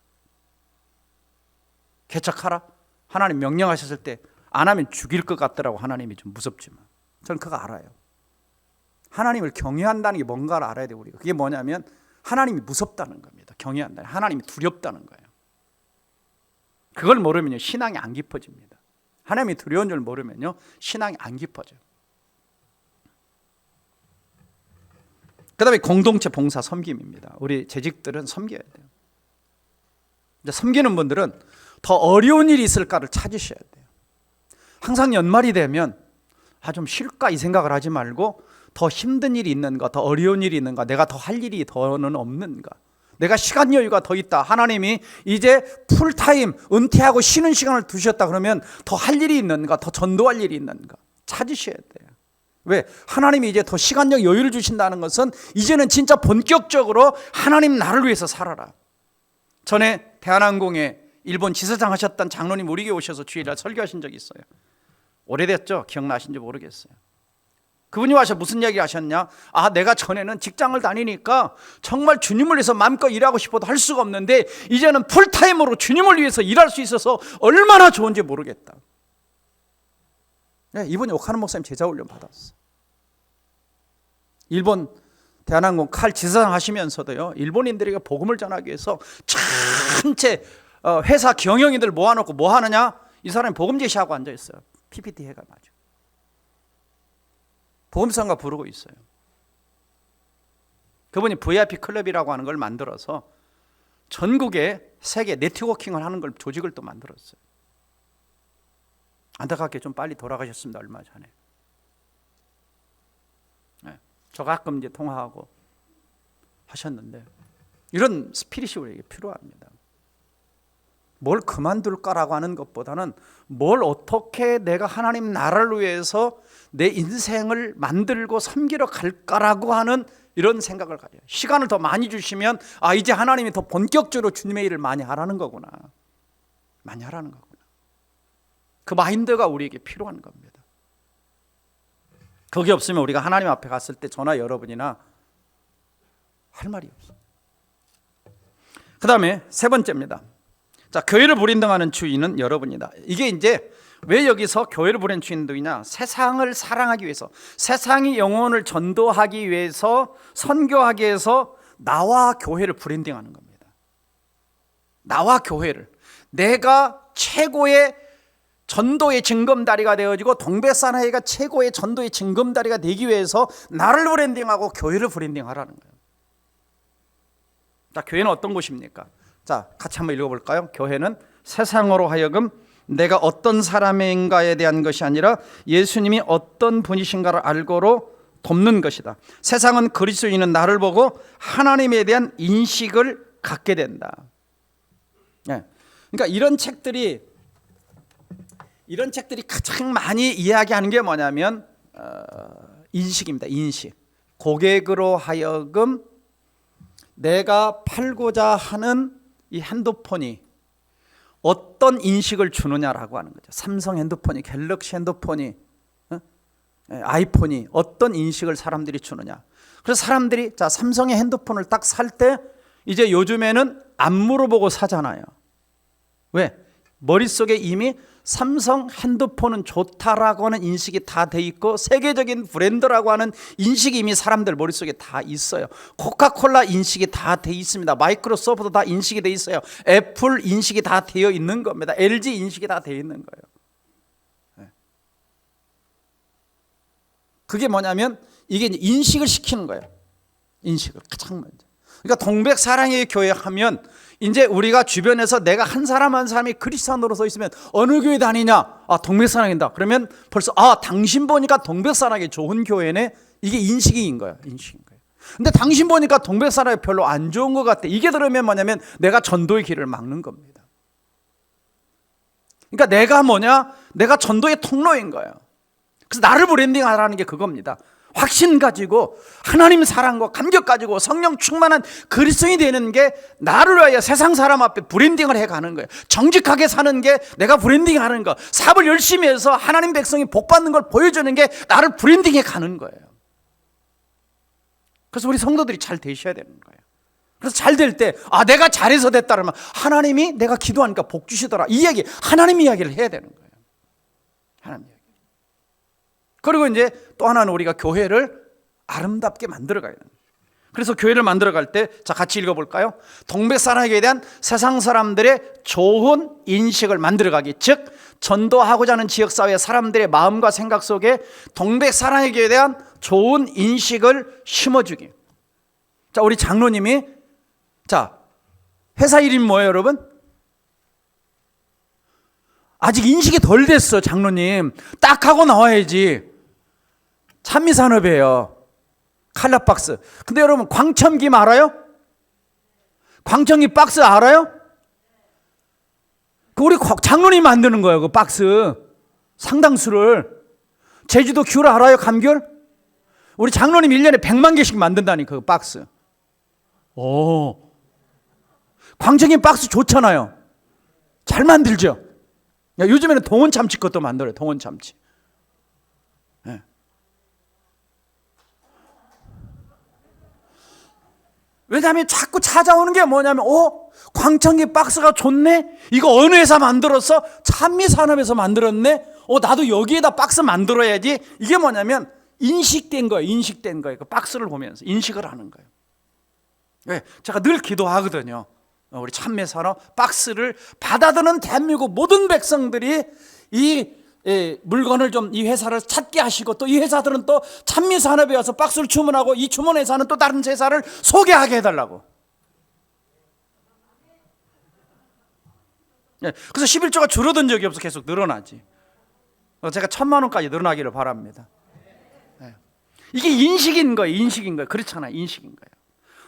개척하라? 하나님 명령하셨을 때 안 하면 죽일 것 같더라고. 하나님이 좀 무섭지만 저는 그거 알아요. 하나님을 경외한다는 게 뭔가를 알아야 돼요. 우리가. 그게 뭐냐면 하나님이 무섭다는 겁니다. 경외한다. 하나님이 두렵다는 거예요. 그걸 모르면요 신앙이 안 깊어집니다. 하나님이 두려운 줄 모르면요 신앙이 안 깊어져요. 그 다음에 공동체 봉사 섬김입니다. 우리 재직들은 섬겨야 돼요. 이제 섬기는 분들은 더 어려운 일이 있을까를 찾으셔야 돼요. 항상 연말이 되면 좀 쉴까 이 생각을 하지 말고 더 힘든 일이 있는가, 더 어려운 일이 있는가, 내가 더 할 일이 더는 없는가, 내가 시간 여유가 더 있다, 하나님이 이제 풀타임 은퇴하고 쉬는 시간을 두셨다 그러면 더 할 일이 있는가, 더 전도할 일이 있는가 찾으셔야 돼요. 왜? 하나님이 이제 더 시간적 여유를 주신다는 것은 이제는 진짜 본격적으로 하나님 나를 위해서 살아라. 전에 대한항공에 일본 지사장 하셨던 장로님 우리 교회 오셔서 주일날 설교하신 적이 있어요. 오래됐죠? 기억나신지 모르겠어요. 그분이 와서 무슨 이야기 하셨냐? 내가 전에는 직장을 다니니까 정말 주님을 위해서 마음껏 일하고 싶어도 할 수가 없는데 이제는 풀타임으로 주님을 위해서 일할 수 있어서 얼마나 좋은지 모르겠다. 네, 이분이 옥하는 목사님 제자훈련 받았어. 일본 대한항공 칼 지사장 하시면서도요 일본인들에게 복음을 전하기 위해서 전체 회사 경영인들 모아놓고 뭐 하느냐? 이 사람이 복음 제시하고 앉아있어요. PPT 해가지고 복음성가 부르고 있어요. 그분이 VIP 클럽이라고 하는 걸 만들어서 전국에 세계 네트워킹을 하는 걸 조직을 또 만들었어요. 안타깝게 좀 빨리 돌아가셨습니다. 얼마 전에. 네, 저 가끔 이제 통화하고 하셨는데 이런 스피릿이 우리에게 필요합니다. 뭘 그만둘까라고 하는 것보다는 뭘 어떻게 내가 하나님 나라를 위해서 내 인생을 만들고 섬기러 갈까라고 하는 이런 생각을 가져요. 시간을 더 많이 주시면 이제 하나님이 더 본격적으로 주님의 일을 많이 하라는 거구나. 많이 하라는 거구나. 그 마인드가 우리에게 필요한 겁니다. 거기 없으면 우리가 하나님 앞에 갔을 때 저나 여러분이나 할 말이 없어요. 그 다음에 세 번째입니다. 자, 교회를 부린등하는 주인은 여러분이다. 이게 이제 왜 여기서 교회를 부리는 주인들이냐? 세상을 사랑하기 위해서, 세상이 영혼을 전도하기 위해서, 선교하기 위해서 나와 교회를 브랜딩하는 겁니다. 나와 교회를 내가 최고의 전도의 징검다리가 되어지고 동백사나이가 최고의 전도의 징검다리가 되기 위해서 나를 브랜딩하고 교회를 브랜딩하라는 거예요. 자, 교회는 어떤 곳입니까? 자, 같이 한번 읽어볼까요? 교회는 세상으로 하여금 내가 어떤 사람인가에 대한 것이 아니라 예수님이 어떤 분이신가를 알고로 돕는 것이다. 세상은 그리스도인은 나를 보고 하나님에 대한 인식을 갖게 된다. 네. 그러니까 이런 책들이 가장 많이 이야기하는 게 뭐냐면 인식입니다. 인식. 고객으로 하여금 내가 팔고자 하는 이 핸드폰이 어떤 인식을 주느냐라고 하는 거죠. 삼성 핸드폰이, 갤럭시 핸드폰이, 아이폰이 어떤 인식을 사람들이 주느냐. 그래서 사람들이 삼성의 핸드폰을 딱 살 때 이제 요즘에는 안 물어보고 사잖아요. 왜? 머릿속에 이미 삼성 핸드폰은 좋다라고 하는 인식이 다 돼 있고 세계적인 브랜드라고 하는 인식이 이미 사람들 머릿속에 다 있어요. 코카콜라 인식이 다 돼 있습니다. 마이크로소프트 다 인식이 돼 있어요. 애플 인식이 다 되어 있는 겁니다. LG 인식이 다 되어 있는 거예요. 그게 뭐냐면 이게 인식을 시키는 거예요. 인식을 가장 먼저. 그러니까 동백사랑의 교회 하면 이제 우리가 주변에서 내가 한 사람 한 사람이 크리스찬으로 서 있으면 어느 교회 다니냐? 아, 동백사랑이다. 그러면 벌써 당신 보니까 동백사랑이 좋은 교회네. 이게 인식인 거예요. 인식인 거예요. 근데 당신 보니까 동백사랑이 별로 안 좋은 것 같아. 이게 들으면 뭐냐면 내가 전도의 길을 막는 겁니다. 그러니까 내가 뭐냐? 내가 전도의 통로인 거예요. 그래서 나를 브랜딩하라는 게 그겁니다. 확신 가지고 하나님 사랑과 감격 가지고 성령 충만한 그리스도인이 되는 게 나를 위하여 세상 사람 앞에 브랜딩을 해가는 거예요. 정직하게 사는 게 내가 브랜딩하는 거, 사업을 열심히 해서 하나님 백성이 복 받는 걸 보여주는 게 나를 브랜딩해 가는 거예요. 그래서 우리 성도들이 잘 되셔야 되는 거예요. 그래서 잘 될 때 내가 잘해서 됐다 그러면 하나님이 내가 기도하니까 복 주시더라, 이 이야기, 하나님 이야기를 해야 되는 거예요. 하나님 이야기. 그리고 이제 또 하나는 우리가 교회를 아름답게 만들어가야 돼요. 그래서 교회를 만들어갈 때 자, 같이 읽어볼까요? 동백사랑에게 대한 세상 사람들의 좋은 인식을 만들어가기, 즉 전도하고자 하는 지역사회 사람들의 마음과 생각 속에 동백사랑에게 대한 좋은 인식을 심어주기. 자, 우리 장로님이 자, 회사 이름이 뭐예요, 여러분? 아직 인식이 덜 됐어, 장로님. 딱 하고 나와야지. 찬미산업이에요. 칼라박스. 근데 여러분 광첨김 알아요? 광첨김 박스 알아요? 그 우리 장로님이 만드는 거예요. 그 박스 상당수를. 제주도 귤 알아요? 감귤? 우리 장로님 1년에 100만 개씩 만든다니 그 박스. 오, 광첨김 박스 좋잖아요. 잘 만들죠. 요즘에는 동원 참치 것도 만들어요. 동원 참치. 네. 왜냐하면 자꾸 찾아오는 게 뭐냐면 광천기 박스가 좋네? 이거 어느 회사 만들었어? 찬미산업에서 만들었네? 나도 여기에다 박스 만들어야지. 이게 뭐냐면 인식된 거예요. 인식된 거예요. 그 박스를 보면서 인식을 하는 거예요. 왜? 제가 늘 기도하거든요. 우리 찬미산업 박스를 받아드는 대한민국 모든 백성들이 이 물건을 좀 이 회사를 찾게 하시고, 또 이 회사들은 또 찬미산업에 와서 박스를 주문하고 이 주문 회사는 또 다른 회사를 소개하게 해달라고. 그래서 11조가 줄어든 적이 없어. 계속 늘어나지. 제가 1,000만 원까지 늘어나기를 바랍니다. 이게 인식인 거예요. 인식인 거예요. 그렇잖아요. 인식인 거예요.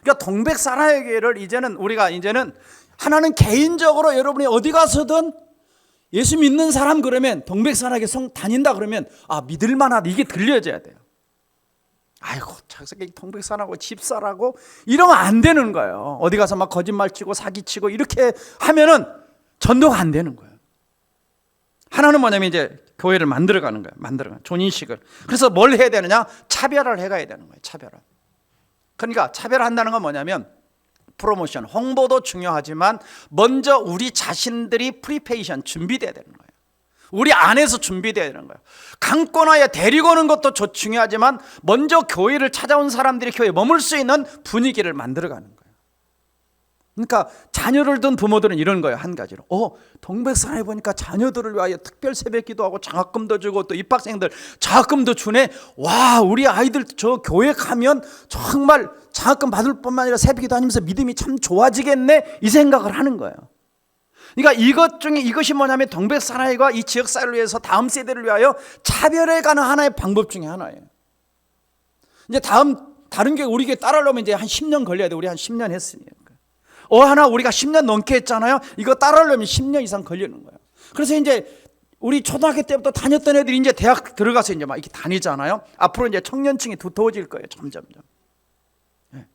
그러니까 동백사랑의교회를 이제는 하나는 개인적으로 여러분이 어디 가서든 예수 믿는 사람 그러면 동백사랑의 성 다닌다 그러면 믿을 만하다, 이게 들려져야 돼요. 아이고 자기 동백사랑하고 집사라고 이러면 안 되는 거예요. 어디 가서 막 거짓말치고 사기치고 이렇게 하면은 전도가 안 되는 거예요. 하나는 뭐냐면 이제 교회를 만들어가는 거예요. 만들어가는 좋은 인식을. 그래서 뭘 해야 되느냐? 차별화를 해가야 되는 거예요. 차별화. 그러니까 차별화한다는 건 뭐냐면 프로모션, 홍보도 중요하지만 먼저 우리 자신들이 프리페이션 준비돼야 되는 거예요. 우리 안에서 준비돼야 되는 거예요. 강권하여 데리고 오는 것도 중요하지만 먼저 교회를 찾아온 사람들이 교회에 머물 수 있는 분위기를 만들어가는 거예요. 그러니까 자녀를 둔 부모들은 이런 거예요. 한 가지로 동백사랑에 보니까 자녀들을 위하여 특별 새벽 기도하고 장학금도 주고 또 입학생들 장학금도 주네. 와, 우리 아이들 저 교회 가면 정말 장학금 받을 뿐만 아니라 새벽 기도하면서 믿음이 참 좋아지겠네, 이 생각을 하는 거예요. 그러니까 이것 중에 이것이 뭐냐면 동백사랑과 이 지역사회를 위해서 다음 세대를 위하여 차별해가는 하나의 방법 중에 하나예요. 이제 다른 게 우리 교회 따라오려면 이제 한 10년 걸려야 돼. 우리 한 10년 했으니까. 하나 우리가 10년 넘게 했잖아요. 이거 따라하려면 10년 이상 걸리는 거예요. 그래서 이제 우리 초등학교 때부터 다녔던 애들이 이제 대학 들어가서 이제 막 이렇게 다니잖아요. 앞으로 이제 청년층이 두터워질 거예요. 점점점. 네.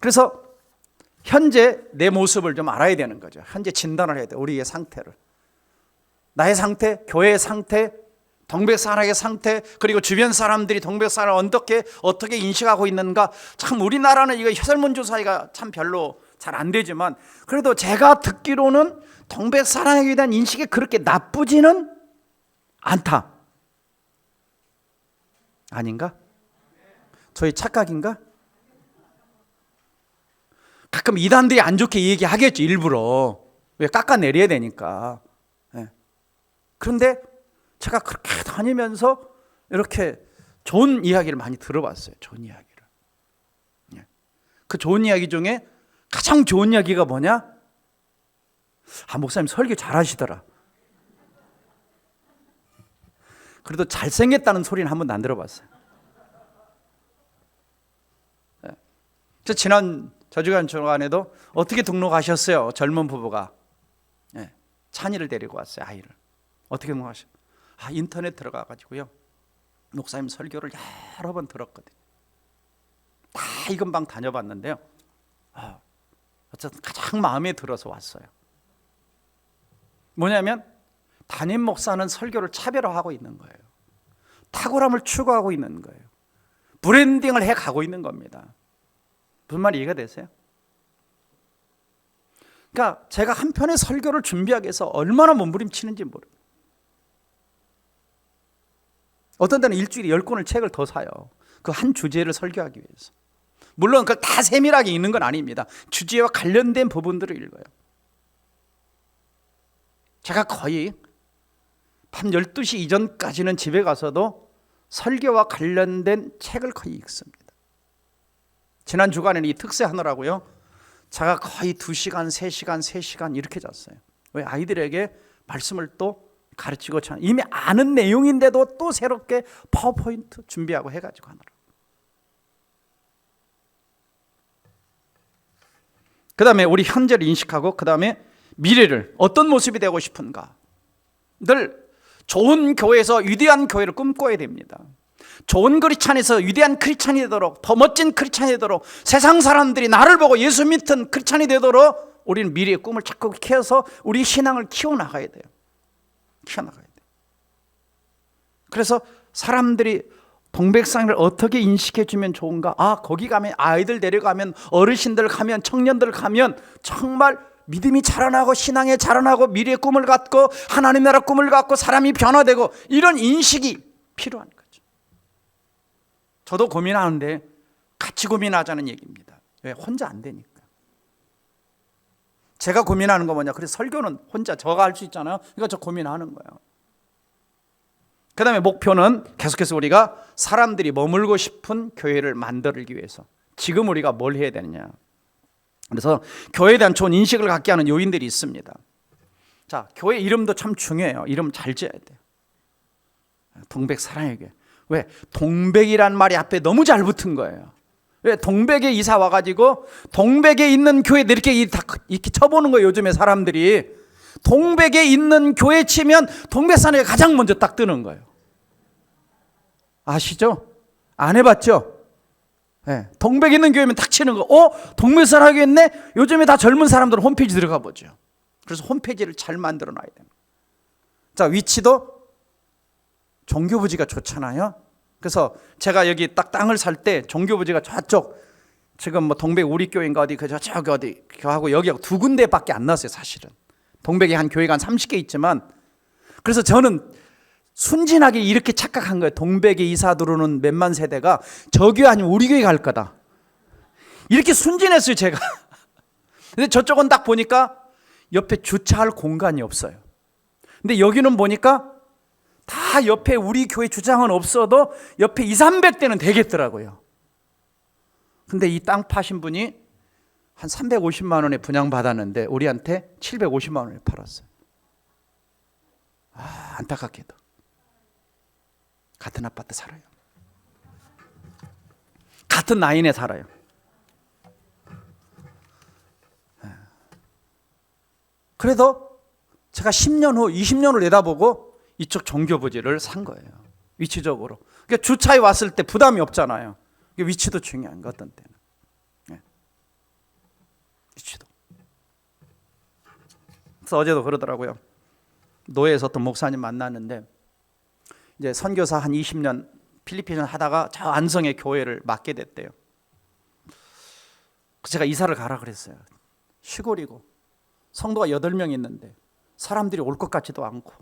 그래서 현재 내 모습을 좀 알아야 되는 거죠. 현재 진단을 해야 돼. 우리의 상태를. 나의 상태, 교회의 상태, 동백사랑의 상태, 그리고 주변 사람들이 동백사랑을 어떻게 인식하고 있는가. 참 우리나라는 이거 설문조사가 참 별로 잘 안 되지만, 그래도 제가 듣기로는 동백사랑에 대한 인식이 그렇게 나쁘지는 않다. 아닌가? 저희 착각인가? 가끔 이단들이 안 좋게 얘기하겠죠, 일부러. 왜? 깎아내려야 되니까. 예. 그런데 제가 그렇게 다니면서 이렇게 좋은 이야기를 많이 들어봤어요. 좋은 이야기를. 예. 그 좋은 이야기 중에 가장 좋은 이야기가 뭐냐? 목사님 설교 잘하시더라. 그래도 잘생겼다는 소리는 한 번도 안 들어봤어요. 예. 지난 저주간 주간에도 어떻게 등록하셨어요? 젊은 부부가. 예. 찬이를 데리고 왔어요. 아이를. 어떻게 등록하셨어요? 인터넷 들어가가지고요, 목사님 설교를 여러 번 들었거든요. 다 이건방 다녀봤는데요, 어쨌든 가장 마음에 들어서 왔어요. 뭐냐면 담임 목사는 설교를 차별화하고 있는 거예요. 탁월함을 추구하고 있는 거예요. 브랜딩을 해가고 있는 겁니다. 무슨 말이 이해가 되세요? 그러니까 제가 한 편의 설교를 준비하기 위해서 얼마나 몸부림치는지 모르겠어요. 어떤 때는 일주일에 10권을 책을 더 사요. 그 한 주제를 설교하기 위해서. 물론 그걸 다 세밀하게 읽는 건 아닙니다. 주제와 관련된 부분들을 읽어요. 제가 거의 밤 12시 이전까지는 집에 가서도 설교와 관련된 책을 거의 읽습니다. 지난 주간에는 이 특세하느라고요, 제가 거의 2시간, 3시간, 3시간 이렇게 잤어요. 왜? 아이들에게 말씀을 또 가르치고, 이미 아는 내용인데도 또 새롭게 파워포인트 준비하고 해가지고 하느라. 그 다음에 우리 현재를 인식하고, 그 다음에 미래를 어떤 모습이 되고 싶은가. 늘 좋은 교회에서 위대한 교회를 꿈꿔야 됩니다. 좋은 크리스찬에서 위대한 크리스찬이 되도록, 더 멋진 크리스찬이 되도록, 세상 사람들이 나를 보고 예수 믿는 크리스찬이 되도록 우리는 미래의 꿈을 자꾸 키워서 우리 신앙을 키워나가야 돼요. 키워나가야 돼요. 그래서 사람들이 동백상을 어떻게 인식해 주면 좋은가? 거기 가면, 아이들 데려가면, 어르신들 가면, 청년들 가면 정말 믿음이 자라나고 신앙에 자라나고 미래의 꿈을 갖고 하나님 나라 꿈을 갖고 사람이 변화되고, 이런 인식이 필요한 거죠. 저도 고민하는데 같이 고민하자는 얘기입니다. 왜? 혼자 안 되니까. 제가 고민하는 거 뭐냐? 그래서 설교는 혼자 저가 할 수 있잖아요. 그러니까 저 고민하는 거예요. 그 다음에 목표는 계속해서 우리가 사람들이 머물고 싶은 교회를 만들기 위해서 지금 우리가 뭘 해야 되느냐. 그래서 교회에 대한 좋은 인식을 갖게 하는 요인들이 있습니다. 자, 교회 이름도 참 중요해요. 이름 잘 지어야 돼요. 동백사랑의 교회. 왜? 동백이란 말이 앞에 너무 잘 붙은 거예요. 왜? 동백에 이사 와가지고 동백에 있는 교회들 이렇게 쳐보는 거예요. 요즘에 사람들이 동백에 있는 교회 치면 동백사랑이 가장 먼저 딱 뜨는 거예요. 아시죠? 안 해봤죠? 네. 동백에 있는 교회면 딱 치는 거. 동백사랑이 있네? 요즘에 다 젊은 사람들은 홈페이지 들어가 보죠. 그래서 홈페이지를 잘 만들어 놔야 돼요. 자, 위치도 종교부지가 좋잖아요. 그래서 제가 여기 딱 땅을 살 때 종교부지가 저쪽, 지금 뭐 동백 우리교회인가 어디 저쪽 어디 하고 여기하고 두 군데밖에 안 났어요. 사실은 동백에 한 교회가 한 30개 있지만, 그래서 저는 순진하게 이렇게 착각한 거예요. 동백에 이사 들어오는 몇만 세대가 저 교회 아니면 우리 교회 갈 거다, 이렇게 순진했어요 제가. 근데 저쪽은 딱 보니까 옆에 주차할 공간이 없어요. 근데 여기는 보니까 다 옆에 우리 교회 주장은 없어도 옆에 200~300대는 되겠더라고요. 근데 이 땅 파신 분이 한 350만 원에 분양받았는데 우리한테 750만 원에 팔았어요. 안타깝게도 같은 아파트 살아요. 같은 라인에 살아요. 그래도 제가 10년 후 20년을 내다보고 이쪽 종교부지를 산 거예요. 위치적으로. 그러니까 주차에 왔을 때 부담이 없잖아요. 위치도 중요한 거, 어떤 때는. 네. 위치도. 그래서 어제도 그러더라고요. 노예에서 어떤 목사님 만났는데, 이제 선교사 한 20년 필리핀을 하다가 저 안성의 교회를 맡게 됐대요. 제가 이사를 가라 그랬어요. 시골이고 성도가 8명 있는데 사람들이 올 것 같지도 않고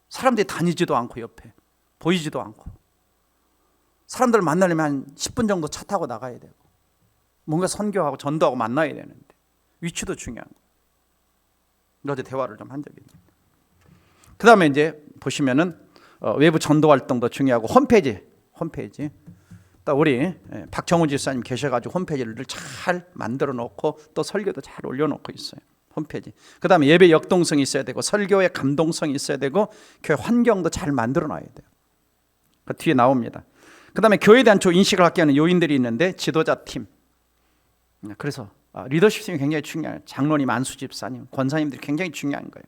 사람들이 다니지도 않고 옆에 보이지도 않고 사람들 만나려면 한 10분 정도 차 타고 나가야 되고 뭔가 선교하고 전도하고 만나야 되는데 위치도 중요한 거예요. 어제 대화를 좀 한 적이 있는데 그 다음에 이제 보시면은 외부 전도 활동도 중요하고 홈페이지 또 우리 박정우 집사님 계셔가지고 홈페이지를 잘 만들어 놓고 또 설교도 잘 올려놓고 있어요. 홈페이지. 그 다음에 예배 역동성이 있어야 되고 설교의 감동성이 있어야 되고 교회 환경도 잘 만들어 놔야 돼요. 그 뒤에 나옵니다. 그 다음에 교회에 대한 인식을 갖게 하는 요인들이 있는데 지도자 팀. 그래서 리더십이 굉장히 중요해요. 장로님, 안수 집사님, 권사님들이 굉장히 중요한 거예요.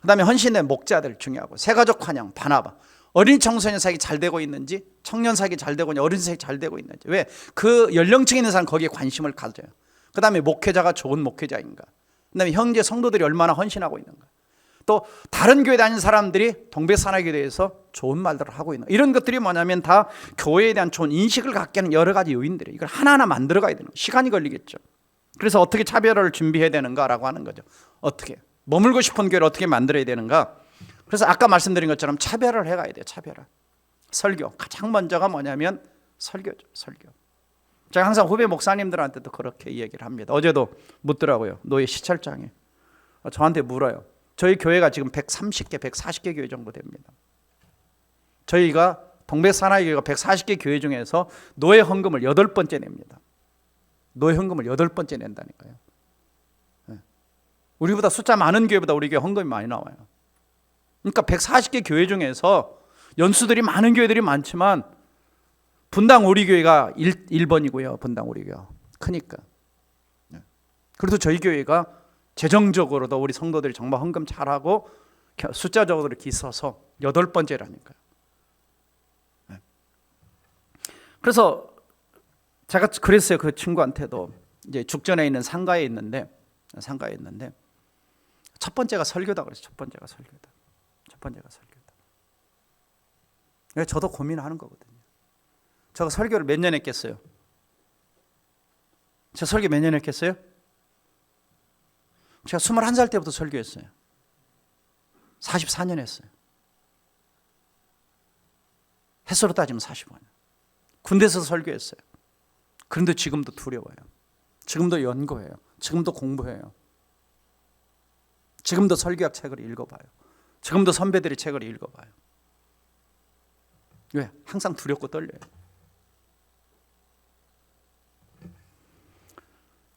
그 다음에 헌신의 목자들 중요하고 새가족 환영, 바나바. 어린 청소년 사역이 잘 되고 있는지, 청년 사역이 잘 되고 있는지, 어린 사역이 잘 되고 있는지. 왜? 그 연령층에 있는 사람 거기에 관심을 가져요. 그 다음에 목회자가 좋은 목회자인가. 그 다음에 형제 성도들이 얼마나 헌신하고 있는가. 또 다른 교회 다니는 사람들이 동백사나이교회에 대해서 좋은 말들을 하고 있는 이런 것들이 뭐냐면 다 교회에 대한 좋은 인식을 갖게 하는 여러 가지 요인들이에요. 이걸 하나하나 만들어 가야 되는 거예요. 시간이 걸리겠죠. 그래서 어떻게 차별화를 준비해야 되는가라고 하는 거죠. 어떻게 머물고 싶은 교회를 어떻게 만들어야 되는가. 그래서 아까 말씀드린 것처럼 차별화를 해가야 돼요. 차별화. 설교 가장 먼저가 뭐냐면 설교죠. 설교. 제가 항상 후배 목사님들한테도 그렇게 얘기를 합니다. 어제도 묻더라고요. 노예 시찰장에 저한테 물어요. 저희 교회가 지금 130개, 140개 교회 정도 됩니다. 저희가 동백사나이교회가 140개 교회 중에서 노예 헌금을 8번째 냅니다. 노예 헌금을 8번째 낸다니까요. 우리보다 숫자 많은 교회보다 우리 교회 헌금이 많이 나와요. 그러니까 140개 교회 중에서 연수들이 많은 교회들이 많지만 분당 우리 교회가 1번이고요. 분당 우리 교회가 크니까. 그래도 저희 교회가 재정적으로도 우리 성도들이 정말 헌금 잘하고 숫자적으로 이렇게 있어서 8번째라니까요. 그래서 제가 그랬어요. 그 친구한테도 이제 죽전에 있는 상가에 있는데 첫 번째가 설교다 그랬어요. 첫 번째가 설교다. 저도 고민하는 거거든요. 제가 설교를 몇 년 했겠어요? 제가 설교 몇 년 했겠어요? 제가 21살 때부터 설교했어요. 44년 했어요. 횟수로 따지면 45년. 군대에서 설교했어요. 그런데 지금도 두려워요. 지금도 연구해요. 지금도 공부해요. 지금도 설교학 책을 읽어봐요. 지금도 선배들이 책을 읽어봐요. 왜? 항상 두렵고 떨려요.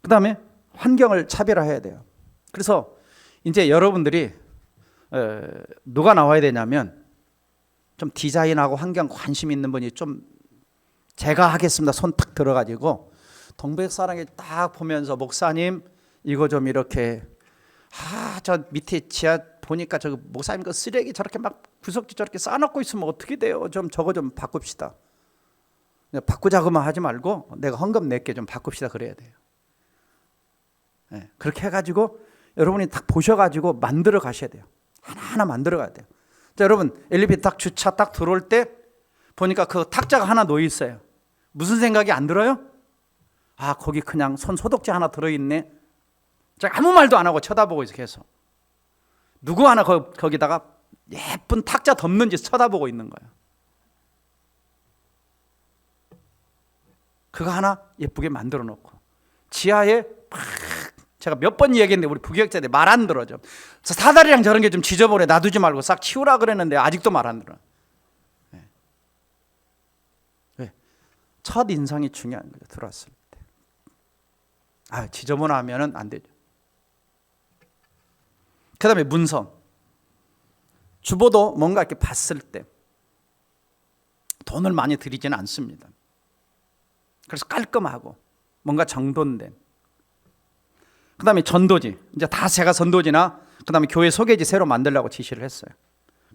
그 다음에 환경을 차별화해야 돼요. 그래서 이제 여러분들이 누가 나와야 되냐면 좀 디자인하고 환경 관심 있는 분이 좀 제가 하겠습니다. 손 탁 들어가지고 동백사랑에 딱 보면서 목사님 이거 좀 이렇게 저 밑에 지하 보니까 저 목사님 그 쓰레기 저렇게 막 구석지 저렇게 쌓아놓고 있으면 어떻게 돼요? 좀 저거 좀 바꿉시다. 바꾸자고만 하지 말고 내가 헌금 낼게 좀 바꿉시다 그래야 돼요. 그렇게 해가지고 여러분이 딱 보셔가지고 만들어 가셔야 돼요. 하나하나 만들어 가야 돼요. 자, 여러분 엘리베이터 딱 주차 딱 들어올 때 보니까 그 탁자가 하나 놓여 있어요. 무슨 생각이 안 들어요? 아, 거기 그냥 손 소독제 하나 들어있네. 제가 아무 말도 안 하고 쳐다보고 있어 계속. 누구 하나 거기다가 예쁜 탁자 덮는지 쳐다보고 있는 거예요. 그거 하나 예쁘게 만들어 놓고 지하에 팍 제가 몇 번 얘기했는데 우리 부교육자들 말 안 들어죠. 사다리랑 저런 게 좀 지저분해 놔두지 말고 싹 치우라 그랬는데 아직도 말 안 들어. 왜? 첫 인상이 중요한 거죠. 들어왔을 때. 지저분하면 안 되죠. 그 다음에 문성. 주보도 뭔가 이렇게 봤을 때 돈을 많이 들이지는 않습니다. 그래서 깔끔하고 뭔가 정돈된. 그 다음에 전도지. 이제 다 제가 전도지나 그 다음에 교회 소개지 새로 만들려고 지시를 했어요.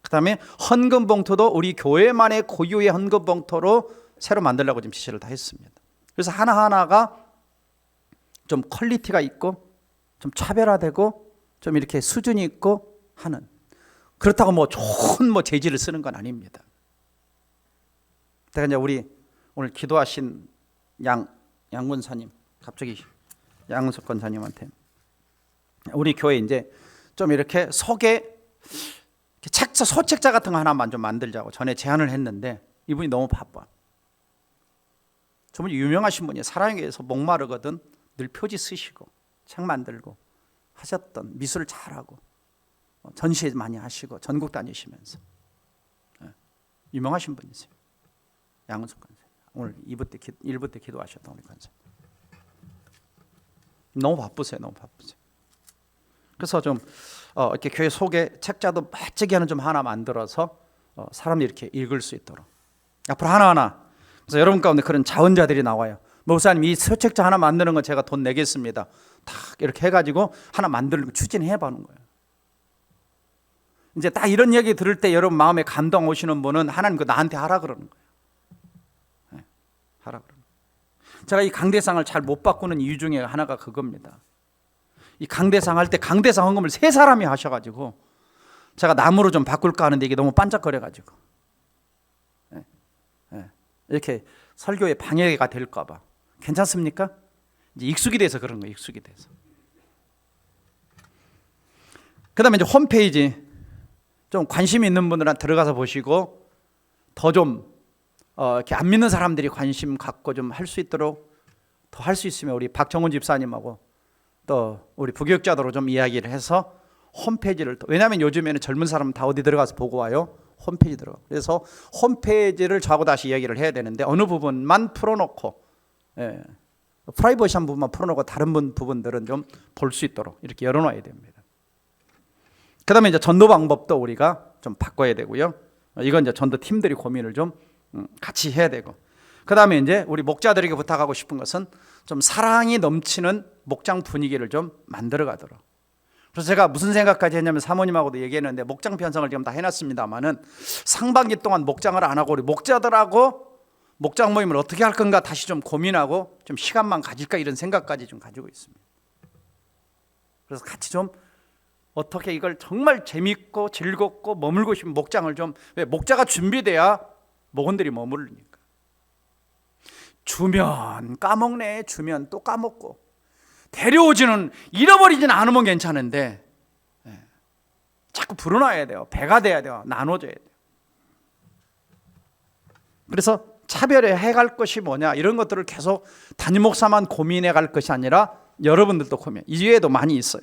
그 다음에 헌금 봉투도 우리 교회만의 고유의 헌금 봉투로 새로 만들려고 지금 지시를 다 했습니다. 그래서 하나하나가 좀 퀄리티가 있고 좀 차별화되고 좀 이렇게 수준이 있고 하는 그렇다고 뭐 좋은 재질을 쓰는 건 아닙니다. 제가 이제 우리 오늘 기도하신 양군사님, 갑자기 양은석 권사님한테 우리 교회 이제 좀 이렇게 속에 책자, 소책자 같은 거 하나만 좀 만들자고 전에 제안을 했는데 이분이 너무 바빠. 저분이 유명하신 분이에요. 사랑에서 목마르거든 늘 표지 쓰시고 책 만들고 하셨던, 미술 잘하고 전시회 많이 하시고 전국 다니시면서 유명하신 분이세요. 양은석 권사님. 오늘 1부 때 기도하셨던 우리 권사님. 너무 바쁘세요. 너무 바쁘세요. 그래서 좀 이렇게 교회 속에 책자도 멋지게 하는 좀 하나 만들어서 사람들이 이렇게 읽을 수 있도록 앞으로 하나하나. 그래서 여러분 가운데 그런 자원자들이 나와요. 목사님 이 서책자 하나 만드는 거 제가 돈 내겠습니다. 딱 이렇게 해가지고 하나 만들고 추진해 보는 거예요. 이제 딱 이런 얘기 들을 때 여러분 마음에 감동 오시는 분은 하나님 그 나한테 하라 그러는 거예요. 네, 하라 그러는 거예요. 제가 이 강대상을 잘 못 바꾸는 이유 중에 하나가 그겁니다. 이 강대상 할 때 강대상 헌금을 3사람이 하셔가지고 제가 나무로 좀 바꿀까 하는데 이게 너무 반짝거려가지고 이렇게 설교에 방해가 될까 봐. 괜찮습니까? 이제 익숙이 돼서 그런 거예요. 익숙이 돼서. 그 다음에 이제 홈페이지 좀 관심 있는 분들은 들어가서 보시고 더 좀 이렇게 안 믿는 사람들이 관심 갖고 좀 할 수 있도록 더 할 수 있으면 우리 박정훈 집사님하고 또 우리 부교육자들로 좀 이야기를 해서 홈페이지를 또, 왜냐하면 요즘에는 젊은 사람은 다 어디 들어가서 보고 와요? 홈페이지 들어가. 그래서 홈페이지를 저하고 다시 이야기를 해야 되는데 어느 부분만 풀어놓고 프라이버시한 부분만 풀어놓고 다른 부분들은 좀 볼 수 있도록 이렇게 열어놔야 됩니다. 그 다음에 이제 전도 방법도 우리가 좀 바꿔야 되고요. 이건 이제 전도 팀들이 고민을 좀 같이 해야 되고, 그 다음에 이제 우리 목자들에게 부탁하고 싶은 것은 좀 사랑이 넘치는 목장 분위기를 좀 만들어 가도록. 그래서 제가 무슨 생각까지 했냐면 사모님하고도 얘기했는데 목장 편성을 지금 다 해놨습니다만은 상반기 동안 목장을 안 하고 우리 목자들하고 목장 모임을 어떻게 할 건가 다시 좀 고민하고 좀 시간만 가질까 이런 생각까지 좀 가지고 있습니다. 그래서 같이 좀 어떻게 이걸 정말 재밌고 즐겁고 머물고 싶은 목장을 좀, 왜 목자가 준비돼야 목원들이 머무르니까. 주면 까먹네, 주면 또 까먹고 데려오지는 잃어버리지는 않으면 괜찮은데 자꾸 불어놔야 돼요. 배가 돼야 돼요. 나눠줘야 돼요. 그래서 차별해 갈 것이 뭐냐 이런 것들을 계속 담임 목사만 고민해 갈 것이 아니라 여러분들도 고민, 이외에도 많이 있어요.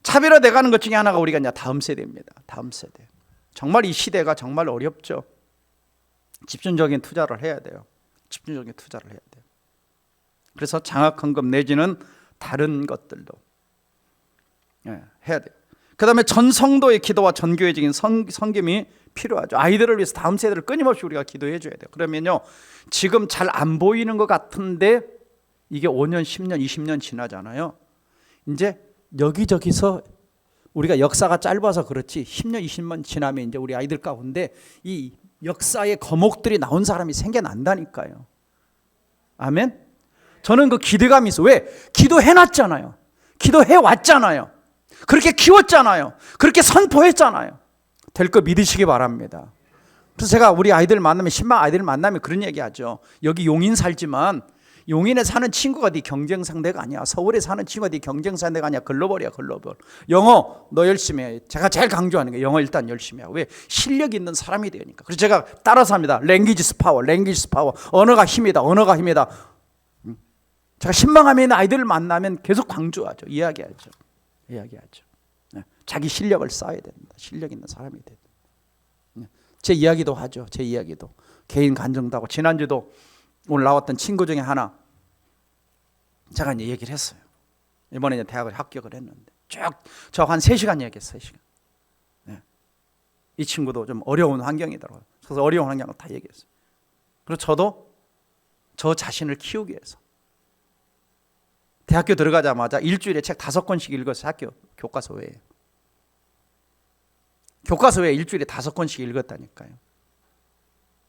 차별화돼 가는 것 중에 하나가 우리가 이제 다음 세대입니다. 다음 세대. 정말 이 시대가 정말 어렵죠. 집중적인 투자를 해야 돼요. 집중적인 투자를 해야 돼요. 그래서 장학헌금 내지는 다른 것들도 해야 돼요. 그 다음에 전 성도의 기도와 전교회적인 섬김이 필요하죠. 아이들을 위해서 다음 세대를 끊임없이 우리가 기도해 줘야 돼요. 그러면요, 지금 잘 안 보이는 것 같은데 이게 5년, 10년, 20년 지나잖아요. 이제 여기저기서 우리가 역사가 짧아서 그렇지 10년, 20년 지나면 이제 우리 아이들 가운데 이 역사의 거목들이 나온 사람이 생겨난다니까요. 아멘? 저는 그 기대감이 있어요. 왜? 기도해놨잖아요. 기도해왔잖아요. 그렇게 키웠잖아요. 그렇게 선포했잖아요. 될 거 믿으시기 바랍니다. 그래서 제가 우리 아이들 만나면, 신방 아이들 만나면 그런 얘기 하죠. 여기 용인 살지만 용인에 사는 친구가 네 경쟁 상대가 아니야. 서울에 사는 친구가 네 경쟁 상대가 아니야. 글로벌이야, 글로벌. 영어 너 열심히 해. 제가 제일 강조하는 게 영어 일단 열심히 하고. 왜? 실력 있는 사람이 되니까. 그래서 제가 따라서 합니다. 랭귀지스 파워, 랭귀지스 파워. 언어가 힘이다, 언어가 힘이다. 제가 신방함에 있는 아이들을 만나면 계속 강조하죠. 이야기하죠. 자기 실력을 쌓아야 된다. 실력 있는 사람이 된다. 제 이야기도 하죠. 제 이야기도. 개인 간증도 하고. 지난주도 오늘 나왔던 친구 중에 하나 제가 이제 얘기를 했어요. 이번에 이제 대학을 합격을 했는데 쭉 저 한 3시간 얘기했어요. 3시간. 이 친구도 좀 어려운 환경이더라고요. 그래서 어려운 환경을 다 얘기했어요. 그리고 저도 저 자신을 키우기 위해서 대학교 들어가자마자 일주일에 책 5권씩 읽었어요. 학교 교과서 외에. 교과서 외에 일주일에 5권씩 읽었다니까요.